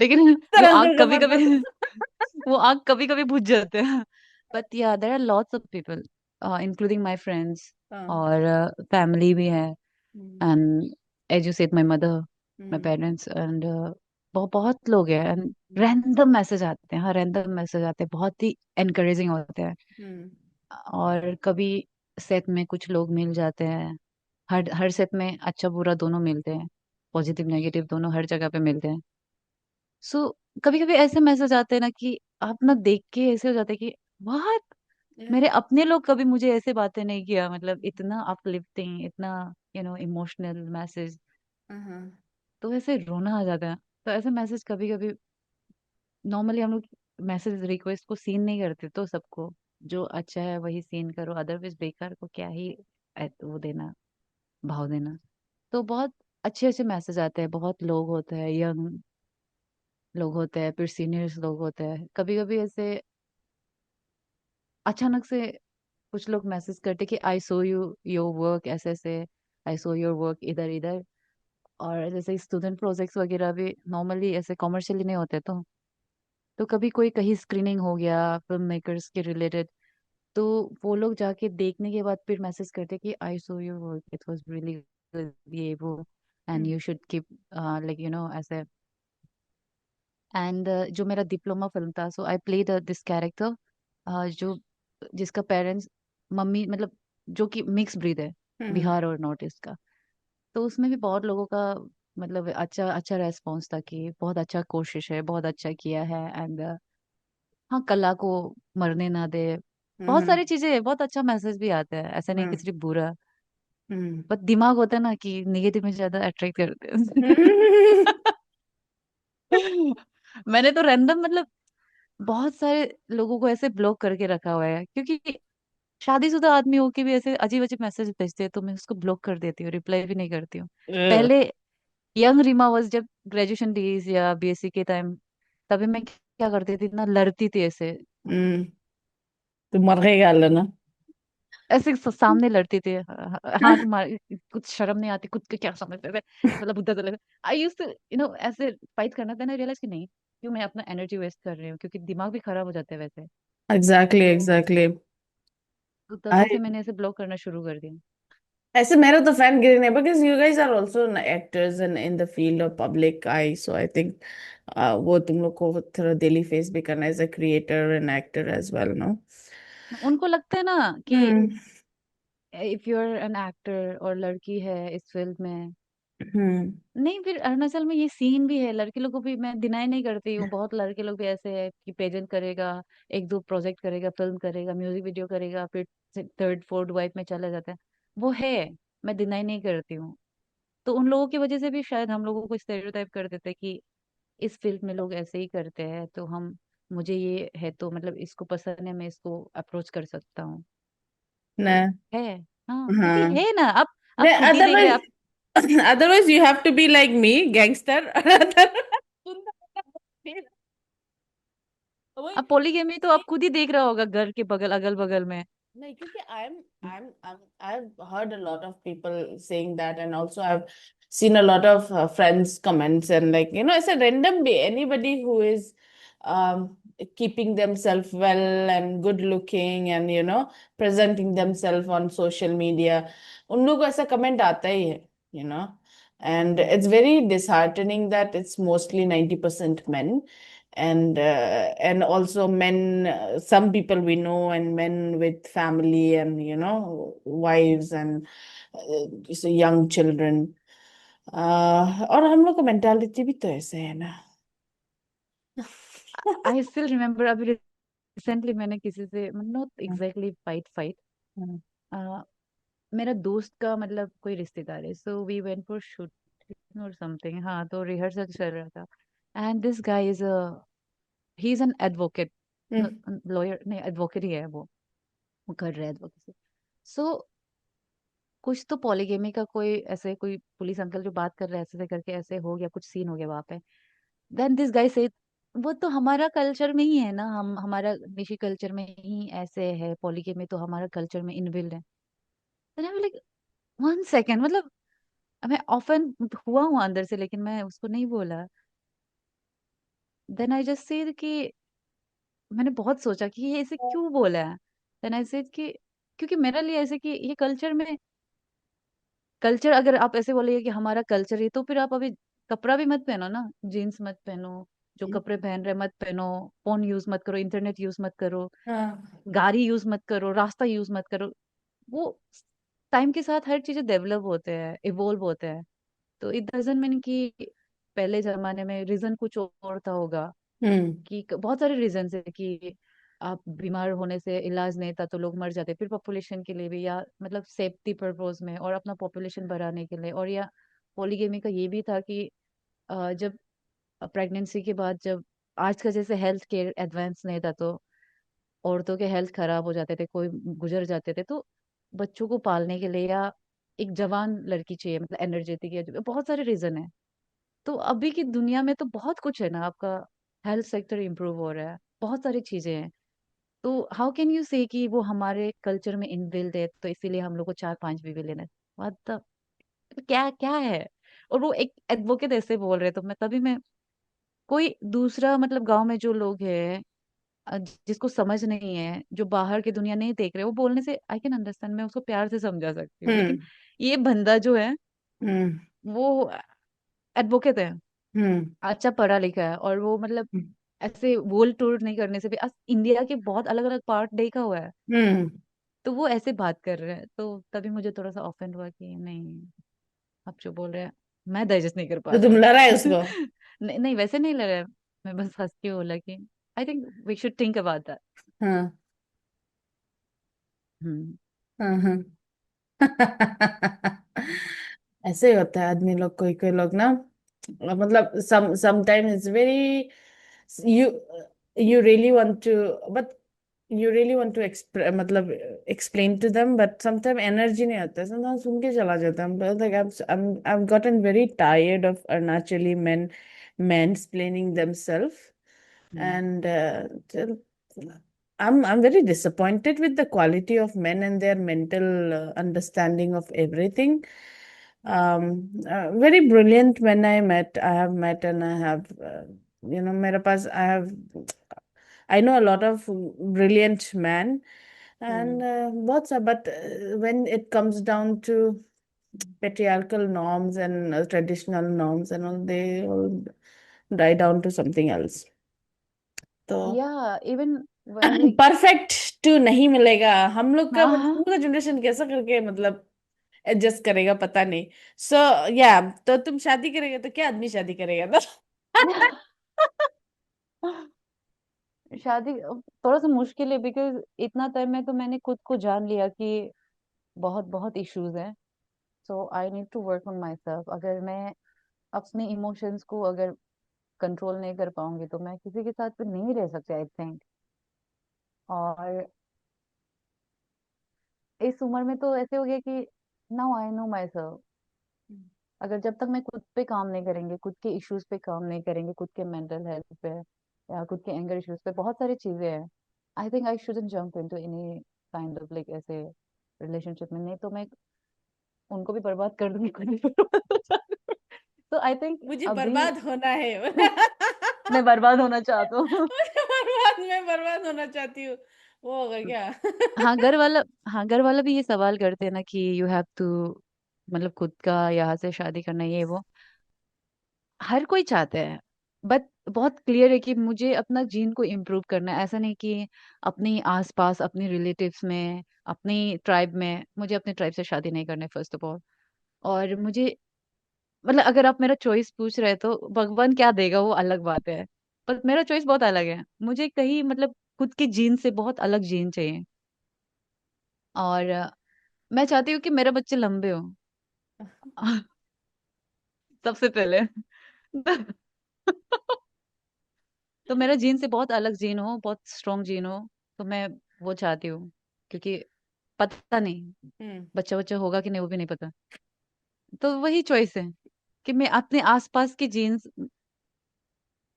लेकिन वो आग
अंकल का
कभी कभी
पर्पस
वो आग कभी कभी बुझ जाते हैं। But yeah there are lots of people including my friends
हाँ
और फैमिली भी है।
Hmm,
and as you said my mother, my
hmm,
parents and बहुत लोग हैं। एंड रैंडम मैसेज आते हैं, हाँ रैंडम मैसेज आते हैं, बहुत ही एनकरेजिंग होते हैं।
हम्म,
और कभी सेट में कुछ लोग मिल जाते हैं। हर हर सेट में अच्छा बुरा दोनों मिलते हैं, पॉजिटिव नेगेटिव दोनों हर जगह पे मिलते हैं। सो कभी कभी ऐसे मैसेज आते हैं ना कि आप ना देख के ऐसे हो जाते हैं कि वाह,
yeah,
मेरे अपने लोग कभी मुझे ऐसे बातें नहीं किया, मतलब इतना अपलिफ्टिंग, इतना इमोशनल मैसेज।
uh-huh,
तो ऐसे रोना आ जाता है। तो ऐसे मैसेज कभी कभी, नॉर्मली हम लोग मैसेज रिक्वेस्ट को सीन नहीं करते, तो सबको जो अच्छा है वही सीन करो, अदरवाइज बेकार को क्या ही वो देना, भाव देना। तो बहुत अच्छे अच्छे मैसेज आते हैं, बहुत लोग होते हैं, यंग लोग होते हैं, फिर सीनियर्स लोग होते हैं। कभी कभी ऐसे अचानक से कुछ लोग मैसेज करते कि I so you your work ऐसे ऐसे, आई सो योर वर्क इधर इधर। और जैसे स्टूडेंट प्रोजेक्ट्स वगैरह भी नॉर्मली ऐसे कॉमर्शियली नहीं होते, तो कभी कोई कहीं स्क्रीनिंग हो गया फिल्म मेकर्स के रिलेटेड, तो वो लोग जाके देखने के बाद फिर मैसेज करते कि I saw your work, it was really good, ये वो, and
mm,
you should keep like ऐसे। एंड जो मेरा डिप्लोमा फिल्म था, so I played this character जो जिसका पेरेंट्स, मम्मी मतलब जो कि मिक्स ब्रीड है,
mm,
बिहार और नॉर्थ ईस्ट का। तो उसमें भी बहुत लोगों का मतलब अच्छा अच्छा रेस्पॉन्स था कि बहुत अच्छा कोशिश है, बहुत अच्छा किया है। एंड हाँ, कला को मरने ना दे, बहुत
mm,
सारी चीजें, बहुत अच्छा मैसेज भी आता है, ऐसा नहीं कि
mm,
सिर्फ बुरा।
mm,
बट दिमाग होता है ना कि नेगेटिव में ज्यादा अट्रैक्ट करते
mm.
हैं। मैंने तो रैंडम मतलब बहुत सारे लोगों को ऐसे ब्लॉक करके रखा हुआ है, क्योंकि शादीशुदा आदमी होके भी ऐसे अजीब अजीब मैसेज भेजते हैं, तो मैं उसको ब्लॉक कर देती हूँ, रिप्लाई भी नहीं करती हूँ।
Ugh.
पहले यंग रीमा वाज, जब ग्रेजुएशन डेज या बीएससी के टाइम, तभी मैं क्या करती थी ना, लड़ती थी ऐसे,
Mm. तो मर गई गाल ना
ऐसे सामने लड़ती थी। हाँ तुम्हारे कुछ शर्म नहीं आती, खुद के क्या समझते थे, मतलब बुद्धा चले। आई यूज टू ऐसे फाइट करना था ना, रियलाइज कि नहीं, क्यों मैं अपना एनर्जी वेस्ट कर रही हूँ, क्योंकि दिमाग भी खराब हो जाते हैं वैसे।
एग्जैक्टली
तो
एग्जैक्टली
तो तभी से मैंने ऐसे ब्लॉक करना शुरू कर दिया।
ऐसे मेरा तो फैन गिरी नहीं because you guys are also actors in in the field of public I so I think वो तुम लोग को थोड़ा डेली फेस भी करना as a creator and actor as well no
उनको लगता है ना कि
hmm
if you are an actor और लड़की है इस फील्ड में,
हम्म
नहीं, फिर अरुणाचल में ये सीन भी है, लड़के लोग को भी मैं डिनाई नहीं करती हूँ, बहुत लड़के लोग भी ऐसे है कि पेजेंट करेगा, एक दो प्रोजेक्ट करेगा, फिल्म करेगा, म्यूजिक वीडियो करेगा, फिर थर्ड फोर्थ वाइफ में चला जाता है, वो है, मैं डिनाई नहीं करती हूँ। तो उन लोगों की वजह से भी शायद हम लोगों को स्टेरियोटाइप कर देते हैं कि इस फील्ड में लोग ऐसे ही करते हैं, तो हम, मुझे ये है तो मतलब इसको पसंद है, मैं इसको अप्रोच कर सकता हूँ। तो
ना
है, हाँ क्योंकि
हाँ
है ना, आप
नहीं
खुद ही देख रहे हैं आप।
Otherwise otherwise you have to be like me gangster
अब पॉलीगेमी तो आप खुद ही देख रहा होगा घर के बगल अगल बगल में।
नहीं क्योंकि I've heard a lot of people saying that and also I've seen a lot of friends comments and like you know it's a random way anybody who is keeping themselves well and good looking and you know presenting themselves on social media उन लोगों को ऐसा कमेंट आता ही है you know and it's very disheartening that it's mostly 90% men and also men some people we know and men with family and you know wives and just young children और हम लोग का मेंटालिटी भी तो ऐसे है ना
आई स्टिल रिमेम्बर, अभी रिसेंटली मैंने किसी से, नॉट एग्जैक्टली फाइट फाइट, मेरा दोस्त का मतलब कोई रिश्तेदार है, so we went for shooting और समथिंग, हाँ तो रिहर्सल चल रहा था। And this guy is a, he is an advocate,
hmm
lawyer नहीं, एडवोकेट ही है वो कर रहा है एडवोकेसी। सो कुछ तो पॉलीगेमी का कोई ऐसे कोई पुलिस अंकल जो बात कर रहे हैं ऐसे ऐसे करके ऐसे हो गया, कुछ सीन हो गया वहां पे। देन दिस गाय से, वो तो हमारा कल्चर में ही है ना, हम हमारा निशी कल्चर में ही ऐसे है, पॉलीगेमी तो हमारा कल्चर में इनबिल्ड है। Then I like, one second, मतलब मैं ऑफन हुआ हूँ अंदर से, लेकिन मैं उसको नहीं बोला। देन आई जस्ट से कि मैंने बहुत सोचा कि ये ऐसे क्यों बोला है। देन आई सेड कि क्योंकि मेरे लिए ऐसे कि ये कल्चर में, कल्चर अगर आप ऐसे बोलिए कि हमारा कल्चर है, तो फिर आप अभी कपड़ा भी मत पहनो ना, जीन्स मत पहनो, जो कपड़े पहन रहे मत पहनो, फोन यूज मत करो, इंटरनेट यूज मत करो,
हाँ।
गाड़ी यूज मत करो, रास्ता यूज मत करो। वो टाइम के साथ हर चीजें डेवलप होते हैं, इवोल्व होते हैं। तो इट डजंट मीन कि पहले जमाने में रीजन कुछ और था होगा,
हम्म।
कि बहुत सारे रीजन है कि आप बीमार होने से इलाज नहीं था तो लोग मर जाते, फिर पॉपुलेशन के लिए भी, या मतलब सेफ्टी पर्पज में और अपना पॉपुलेशन बढ़ाने के लिए, और या पॉलीगेमी का ये भी था कि जब प्रेगनेंसी के बाद, जब आज का जैसे हेल्थ केयर एडवांस नहीं था, तो औरतों के हेल्थ खराब हो जाते थे, कोई गुजर जाते थे, तो बच्चों को पालने के लिए या एक जवान लड़की चाहिए, मतलब एनर्जेटिक, या बहुत सारे रीजन है। तो अभी की दुनिया में तो बहुत कुछ है ना, आपका हेल्थ सेक्टर इम्प्रूव हो रहा है, बहुत सारी चीजें हैं। तो हाउ कैन यू से कि वो हमारे कल्चर में इनबिल्ड है, तो इसीलिए हम लोग को चार पांच बीवी लेना है। What the- क्या क्या है। और वो एक एडवोकेट ऐसे बोल रहे, तो मैं तभी मैं, कोई दूसरा मतलब गांव में जो लोग हैं, जिसको समझ नहीं है, जो बाहर की दुनिया नहीं देख रहे, वो बोलने से आई कैन अंडरस्टैंड, मैं उसको प्यार से समझा सकती हूँ। लेकिन
हम्म।
ये बंदा जो है,
हम्म।
वो एडवोकेट है,
हम्म।
अच्छा पढ़ा लिखा है, और वो मतलब ऐसे वर्ल्ड टूर नहीं करने से भी इंडिया के बहुत अलग अलग पार्ट देखा हुआ है।
हम्म।
तो वो ऐसे बात कर रहे हैं, तो तभी मुझे थोड़ा सा ऑफेंड हुआ कि नहीं, आप जो बोल रहे हैं मैं डाइजेस्ट नहीं कर पा
तो
रही
तुम
हूँ।
लड़ा है उसको?
नहीं नहीं, वैसे नहीं लग रहा है, मैं बस हंस के बोला कि I think we should think about that.
हाँ।
हम्म।
हाँ। हाँ। ऐसे ही होता है आदमी लोग, कोई कोई लोग ना, मतलब sometimes it's very, you you really want to, but you really want to मतलब explain to them, but sometimes energy नहीं आता है, sometimes सुन के चला जाता है। But like I've gotten very tired of Arunachali men mansplaining themselves,
hmm.
and I'm very disappointed with the quality of men and their mental understanding of everything. Very brilliant men I have met, and I have, मेरे पास, I know a lot of brilliant men, and
hmm.
what's up, but when it comes down to patriarchal norms and traditional norms and all, they all die down to something else. तो
या इवन लाइक,
परफेक्ट टू नहीं मिलेगा। हम लोग का
हाँ
मतलब,
हाँ।
हम लोग का जनरेशन कैसा करके मतलब एडजस्ट करेगा पता नहीं। सो या, तो तुम शादी करेगा तो क्या आदमी शादी करेगा तो?
शादी थोड़ा सा मुश्किल है, बिकॉज इतना टाइम में तो मैंने खुद को जान लिया कि बहुत बहुत इश्यूज हैं। So I need to work on myself. अगर मैं अपने इमोशंस को अगर कंट्रोल नहीं कर पाऊंगी, तो मैं किसी के साथ फिर नहीं रह सकती, आई थिंक। और इस उम्र में तो ऐसे हो गया कि now I know my self. अगर जब तक मैं खुद पे काम नहीं करेंगे, खुद के इश्यूज पे काम नहीं करेंगे, खुद के मेंटल हेल्थ पे या खुद के एंगर इश्यूज पे, बहुत सारी चीजें हैं, I think I shouldn't jump into any kind of like ऐसे रिलेशनशिप में, नहीं तो मैं उनको भी बर्बाद कर दूंगी, खुद भी बर्बाद हो जाऊंगी। तो आई थिंक
मुझे
अभी
बर्बाद होना है।
मैं बर्बाद होना चाहता हूँ।
मैं बर्बाद होना चाहती हूँ। वो होगा क्या?
हाँ घर वाला, हाँ घर वाला भी ये सवाल करते हैं ना कि यू हैव टू, मतलब खुद का यहाँ से शादी करना, ये वो हर कोई चाहता है। बट बहुत क्लियर है कि मुझे अपना जीन को इम्प्रूव करना है, ऐसा नहीं कि अपने आसपास, अपने रिलेटिव्स में, अपनी ट्राइब में, मुझे अपने ट्राइब से शादी नहीं करनी फर्स्ट ऑफ ऑल। और मुझे मतलब अगर आप मेरा चॉइस पूछ रहे हैं, तो भगवान क्या देगा वो अलग बात है, पर मेरा चॉइस बहुत अलग है। मुझे कहीं मतलब खुद के जीन से बहुत अलग जीन चाहिए। और मैं चाहती हूँ कि मेरे बच्चे लंबे हो। सबसे पहले। तो मेरा जीन से बहुत अलग जीन हो, बहुत स्ट्रॉन्ग जीन हो, तो मैं वो चाहती हूँ। क्योंकि पता नहीं
हम्म।
बच्चा बच्चा होगा कि नहीं वो भी नहीं पता। तो वही चॉइस है कि मैं अपने आसपास के जीन्स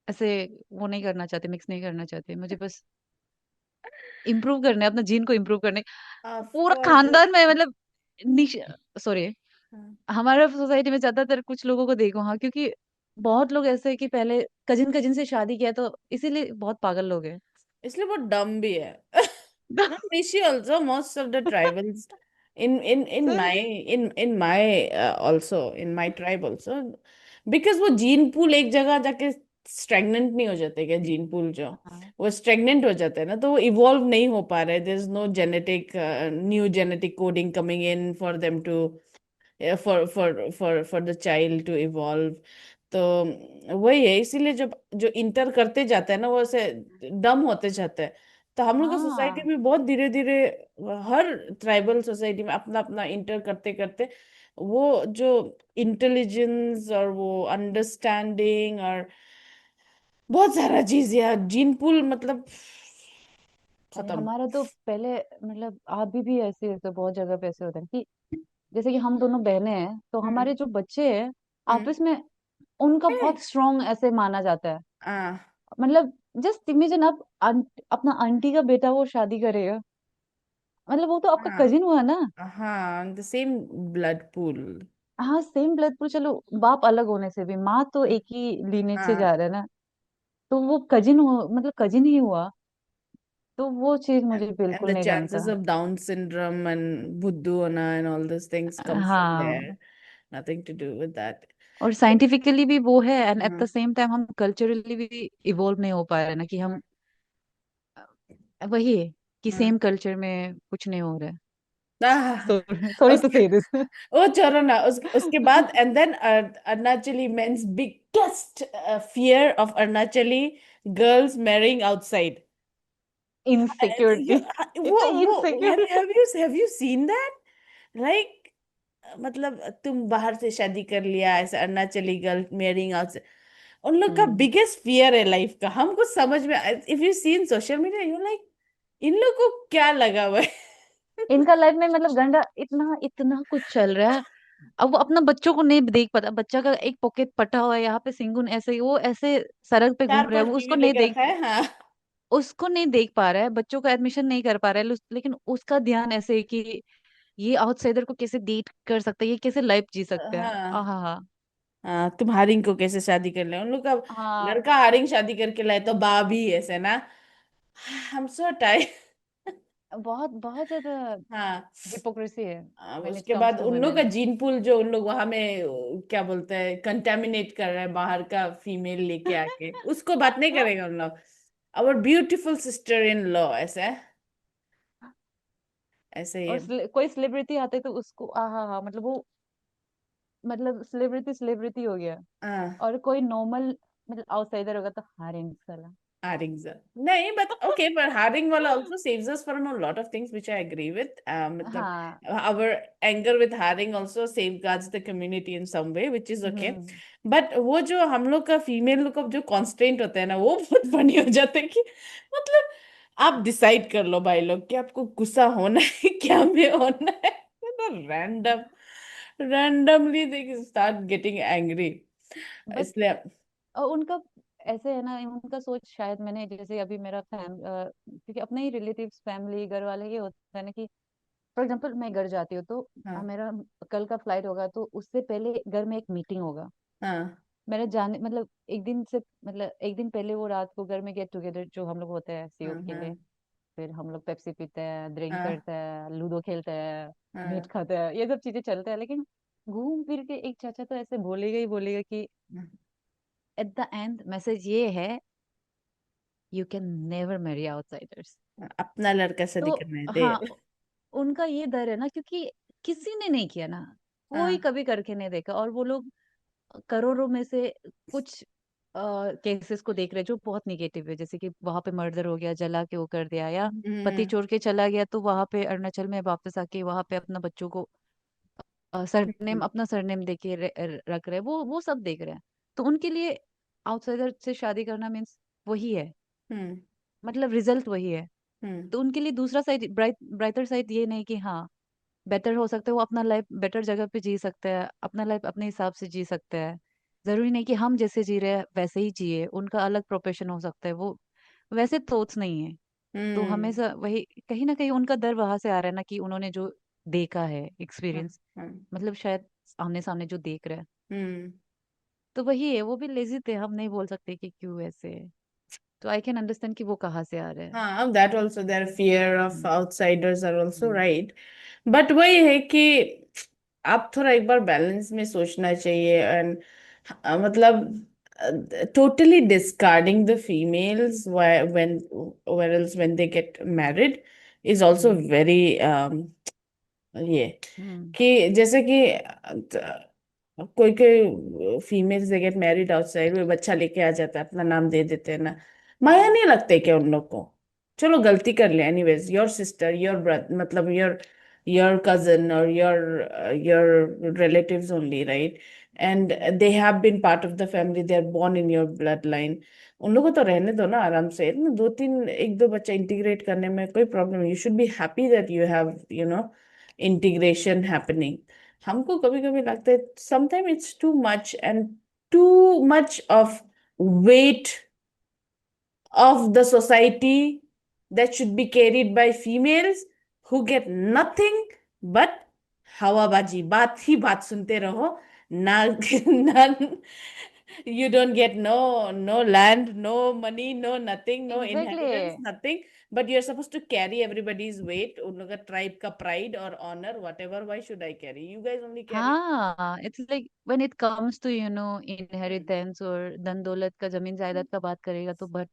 ऐसे वो नहीं करना चाहती, मिक्स नहीं करना चाहती, मुझे बस इम्प्रूव करने अपना जीन को इम्प्रूव करने।
ऑफ
पूरा
कोर्स।
खानदान में मतलब निश सॉरी, हमारे सोसाइटी में ज्यादातर कुछ लोगों को देखो, हाँ, क्योंकि बहुत लोग ऐसे हैं कि पहले कजिन कजिन से शादी किया तो इसीलिए बहुत पागल लोग हैं।
इसलिए बहुत डम भी है। Not Rishi also, most of the tribals in my
सही।
in my also in my tribe also, because वो जीन पूल एक जगह जाके स्टेगनेंट नहीं हो जाते क्या, जीन पूल जो
हाँ
वो स्टेगनेंट हो जाते हैं ना, तो वो इवॉल्व नहीं हो पा रहे, there is no genetic new genetic coding coming in for them to for the child to evolve। तो वही है, इसीलिए जब जो इंटर करते जाते हैं ना वो ऐसे डम होते जाते हैं। तो हम लोग का सोसाइटी
हाँ
में बहुत धीरे धीरे हर ट्राइबल सोसाइटी में अपना अपना इंटर करते करते वो जो इंटेलिजेंस और वो अंडरस्टैंडिंग और बहुत सारा चीज यार, जीन पूल मतलब
अरे
खत्म।
हमारा तो पहले मतलब अभी भी ऐसे होता है, बहुत जगह पे ऐसे होता है कि जैसे कि हम दोनों बहनें हैं तो
हम्म।
हमारे जो बच्चे हैं
हम्म।
आपस में उनका
ए,
बहुत स्ट्रांग ऐसे माना जाता है।
आ,
मतलब जस्ट इमेजिन आप अपना आंटी का बेटा वो शादी करेगा, मतलब वो तो आपका
हाँ
कजिन हुआ ना।
हाँ, द सेम ब्लड पूल।
हाँ सेम ब्लड पूल, चलो बाप अलग होने से भी माँ तो एक ही लीनेज से
हाँ,
जा रहा है ना, तो वो कजिन हो मतलब कजिन ही हुआ। तो वो चीज मुझे
and
बिल्कुल
the
नहीं
chances
जमता।
of Down syndrome and buddhuana and all those things comes from
हाँ,
there, nothing to do with that।
और साइंटिफिकली भी वो है एंड एट द
हाँ।
सेम टाइम हम कल्चरली भी इवॉल्व नहीं हो पा रहे ना कि हम वही है कि
हाँ।
सेम कल्चर में कुछ नहीं हो रहा है।
आह,
सॉरी टू
उसके
से दिस।
वो छोड़ो ना, उसके बाद and then Arunachali men's biggest fear of Arunachali girls marrying outside।
Insecurity. इतना
वो
insecurity.
have you seen that, like मतलब तुम बाहर से शादी कर लिया ऐसा, अरुणाचली गर्ल मैरिंग आउट, उन लोग का
हम्म।
बिगेस्ट फियर है लाइफ का, हमको समझ में, if you see in social media you like इन लोग को क्या लगा हुआ है।
इनका लाइफ में मतलब गंदा इतना इतना कुछ चल रहा है। अब वो अपना बच्चों को नहीं देख पाता, बच्चा का एक पॉकेट फटा हुआ है यहाँ पे सिंगुन ऐसे ही वो ऐसे सड़क पे
चार
घूम रहा है,
पांच
वो
टीवी
उसको नहीं
लेके
देख,
रखा है, हाँ।
उसको नहीं देख पा रहा है, बच्चों का एडमिशन नहीं कर पा रहा है, लेकिन उसका ध्यान ऐसे है कि ये आउटसाइडर को कैसे डेट कर सकता है, ये कैसे लाइफ जी सकता है।
हाँ
हाँ
हाँ, तुम हारिंग को कैसे शादी कर ले, उन लोग का
हाँ।
लड़का हारिंग शादी करके लाए तो बाबी ऐसे ना, हम सो टाइम।
बहुत बहुत ज्यादा
हाँ।
हिपोक्रेसी है व्हेन इट
उसके
कम्स
बाद
टू
उन लोग का
वुमेन।
जीन पूल जो उन लोग वहां में क्या बोलते हैं कंटेमिनेट कर रहे हैं, बाहर का फीमेल लेके आके उसको बात नहीं करेगा उन लोग। Our beautiful sister in law ऐसे, ऐसे ही
और
है।
कोई सेलिब्रिटी आते तो उसको हाँ मतलब वो मतलब सेलिब्रिटी सेलिब्रिटी हो गया।
हाँ।
और कोई नॉर्मल मतलब आउटसाइडर होगा तो हारेंगे साला।
हारिंग नहीं, but okay, but हारिंग वाला also saves us from a lot of things which I agree with, मतलब
हाँ।
our anger with हारिंग also safeguards the community in some way which is okay।
Hmm.
but वो जो हम लोग का फीमेल लोग का जो कॉन्स्टेंट होता है ना वो बहुत फनी हो जाता है कि मतलब आप डिसाइड कर लो भाई लोग कि आपको गुस्सा होना है क्या में होना है, random randomly they start getting angry,
but
इसलिए।
उनका ऐसे है ना, उनका सोच शायद मैंने जैसे अभी मेरा क्योंकि अपने ही रिलेटिव्स फैमिली घर वाले ये होता है ना कि फॉर एग्जांपल मैं घर जाती हूँ तो
हाँ
मेरा कल का फ्लाइट होगा तो उससे पहले घर में एक मीटिंग होगा।
हाँ
मेरे जाने मतलब एक दिन से मतलब एक दिन पहले वो रात को घर में गेट टुगेदर जो हम लोग होते हैं
हाँ
सीओ के लिए,
हाँ
फिर हम लोग पेप्सी पीते हैं, ड्रिंक
हाँ
करते हैं, लूडो खेलते हैं, मीट
हाँ
खाते हैं, ये सब चीजें चलते हैं। लेकिन घूम फिर के एक चाचा तो ऐसे बोलेगा ही बोलेगा कि
हाँ।
एट द एंड मैसेज ये है, you can never marry outsiders.
अपना लड़का शादी
तो
करना है दे।
हाँ, उनका ये डर है ना क्योंकि किसी ने नहीं किया ना, कोई
हाँ।
कभी करके नहीं देखा, और वो लोग करोड़ों में से कुछ केसेस को देख रहे हैं जो बहुत निगेटिव है, जैसे कि वहां पे मर्डर हो गया, जला के वो कर दिया, या पति
हम्म।
छोड़ के चला गया तो वहां पे अरुणाचल में वापस आके वहां पे अपना बच्चों को सरनेम
हम्म।
अपना सरनेम दे के रख रहे हैं, वो सब देख रहे हैं। तो उनके लिए आउटसाइडर से शादी करना मीन्स वही है,
हम्म।
मतलब रिजल्ट वही है।
हम्म
तो उनके लिए दूसरा साइड, ब्राइटर साइड ये नहीं कि हाँ बेटर हो सकता है, वो अपना लाइफ बेटर जगह पे जी सकते हैं, अपना लाइफ अपने हिसाब से जी सकते हैं। जरूरी नहीं कि हम जैसे जी रहे हैं वैसे ही जिए, उनका अलग प्रोफेशन हो सकता है, वो वैसे सोच नहीं है। तो
हम्म
हमेशा वही, कहीं ना कहीं उनका डर वहां से आ रहा है ना, कि उन्होंने जो देखा है
हम्म
एक्सपीरियंस,
हम्म
मतलब शायद आमने सामने जो देख रहे हैं।
हम्म।
तो वही है, वो भी लेजी थे, हम नहीं बोल सकते कि क्यों ऐसे है। तो आई कैन अंडरस्टैंड कि वो कहाँ से आ रहे हैं।
हाँ, that also, their fear of
hmm,
outsiders are also
hmm,
right. But वही है कि आप थोड़ा एक बार बैलेंस में सोचना चाहिए, एंड मतलब totally discarding the females when they get married is also
hmm,
very ये
हम्म,
कि जैसे कि कोई कोई females they get married outside, वो बच्चा लेके आ जाता है, अपना नाम दे देते हैं ना, माया नहीं लगते क्या उन लोग को? चलो गलती कर लिया, anyways, your sister, your brother, मतलब योर कजन और your relatives only, right? And they have been part of the family, they are born in your blood line. उन लोगों को तो रहने दो ना आराम से, ना दो तीन एक दो बच्चा इंटीग्रेट करने में कोई problem, you should be happy that you have integration happening. हमको कभी कभी लगता है sometime it's too much, and too much of weight of the society that should be carried by females who get nothing but हवाबाजी, बात ही बात सुनते रहो ना। ना, you don't get no land, no money, no nothing, no
exactly.
inheritance, nothing, but you're supposed to carry everybody's weight, उन लोग का ट्राइब का pride or honor, whatever. Why should I carry? You guys only carry.
हाँ, it's like when it comes to
Hmm.
Inheritance और धन दौलत का, जमीन जायदाद का बात करेगा तो बट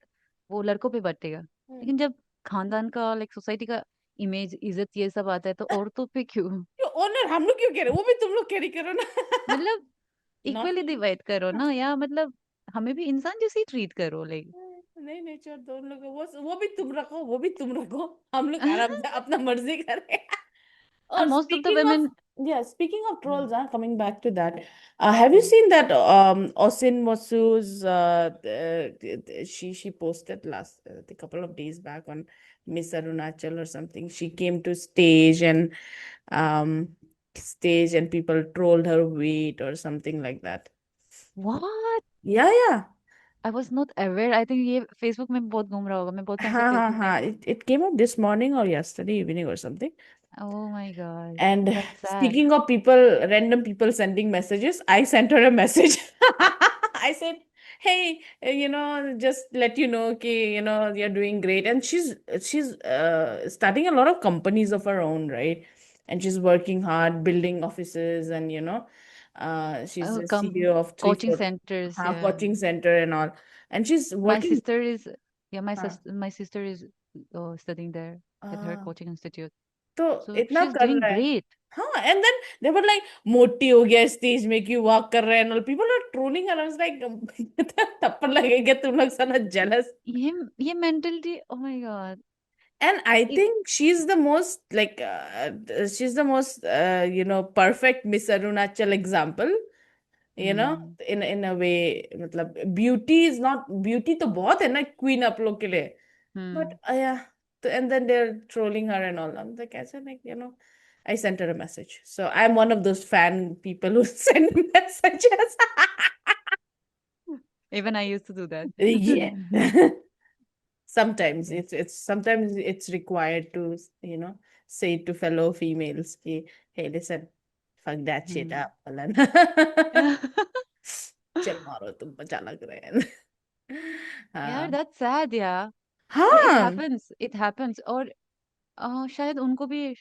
वो लड़कों पे बटेगा।
Hmm.
लेकिन जब खानदान का, लाइक सोसाइटी का इमेज, इज्जत, ये सब आता है तो औरतों पे क्यों?
क्यों ऑनर हम लोग क्यों कह रहे हैं? वो भी तुम लोग कैरी करो ना।
मतलब
नॉट
इक्वली डिवाइड करो ना, या मतलब हमें भी इंसान जैसे ही ट्रीट करो, लाइक।
नहीं, नेचर दोनों लोग, वो भी तुम रखो, वो भी तुम रखो, हम लोग आराम से अपना मर्जी करें।
And
और
most of the
speaking of,
women,
yeah, speaking of
yeah,
trolls, coming back to that, have you
mm.
seen that Osin Masu's she posted last a couple of days back on Miss Arunachal or something. She came to um stage and people trolled her weight or something like that.
What?
Yeah, yeah.
I was not aware. I think ये फेसबुक में बहुत घूम रहा होगा, मैं बहुत टाइम से फेसबुक नहीं।
हाँ, it came out this morning or yesterday evening or something.
Oh my God,
And
that's sad.
speaking of people, random people sending messages, I sent her a message. I said, "Hey, just let you know, ki, you're doing great." And she's starting a lot of companies of her own, right? And she's working hard, building offices, and she's the
come
CEO of three,
coaching
four,
centres या।
coaching center and all. And she's
My
working.
sister is, yeah,
हाँ,
my sister is studying there at her
हाँ,
coaching institute.
तो
So
इतना
she's
कर
doing
रहा है।
great.
हाँ, and then they were like, मोटी हो गया स्टेज में क्यों वॉक कर रहे हैं, people are trolling around like थप्पड़ लगेगा तुम लोग, साला जेलस।
ये mentality, oh my god.
And I
It,
think she's the most perfect Miss Arunachal example,
hmm,
in a way, मतलब beauty is not beauty तो बहुत है ना क्वीन आप लोग के लिए, but
hmm.
yeah. And then they're trolling her and all. I'm like, I said, like, I sent her a message. So I'm one of those fan people who send messages.
Even I used to do that.
Yeah. Sometimes it's required to, say to fellow females, ki, hey, listen, fuck that shit
Hmm.
up. चल मारो, तुम बचा लग रहे हैं।
यार
हाँ,
that's sad, yeah. और
हाँ,
it happens, और शायद उनको भी,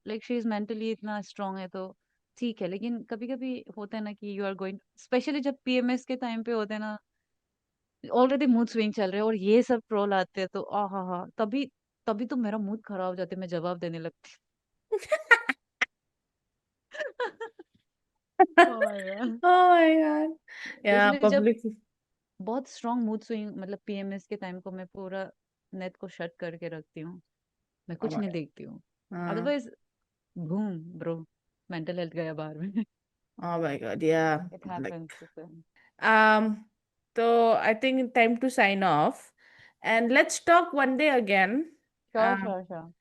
लाइक शी इज मेंटली इतना स्ट्रांग है तो ठीक है, लेकिन कभी कभी होता है ना कि यू आर गोइंग, स्पेशली जब पीएमएस के टाइम पे होते हैं ना, ऑलरेडी मूड स्विंग चल रहे हैं और ये सब ट्रोल आते हैं तो आ हा हा, तभी तभी तो मेरा मूड खराब हो जाता है, मैं जवाब देने लगती हूँ। ओह my God.
oh my god, yeah,
specially जब
public.
बहुत स्ट्रांग मूड स्विंग, मतलब पीएमएस के टाइम को मैं पूरा नेट को शट करके रखती हूँ, मैं
Oh
कुछ
my
नहीं देखती हूँ।
god.
Otherwise boom bro, mental health गया बाहर में।
Oh my God, yeah.
It
Like,
happens.
um, so I think time to sign off. And let's talk one day again.
Sure, sure, sure.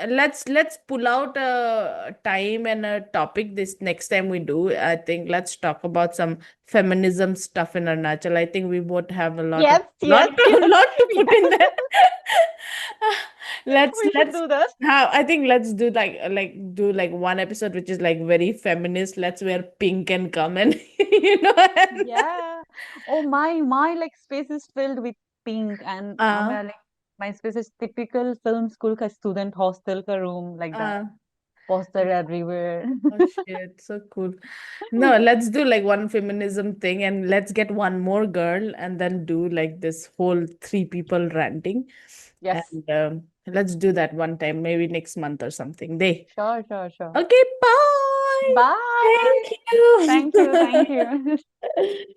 Let's pull out a time and a topic this next time we do. I think let's talk about some feminism stuff in Arunachal. I think we both have a lot of
Yes, yes, yes.
lot to put in
Yes.
there.
We should
Let's
do this.
how I think let's do do like one episode which is like very feminist. Let's wear pink and come and and
Yeah. Oh, my like space is filled with pink and
uh
like my space is typical film school ka student hostel ka room like that.
uh
Poster everywhere.
oh shit, so cool. No, let's do like one feminism thing and let's get one more girl and then do like this whole three people ranting.
Yes.
And let's do that one time, maybe next month or something. Day.
Sure, sure, sure.
Okay, bye.
Bye.
Thank you.
Thank you. Thank you.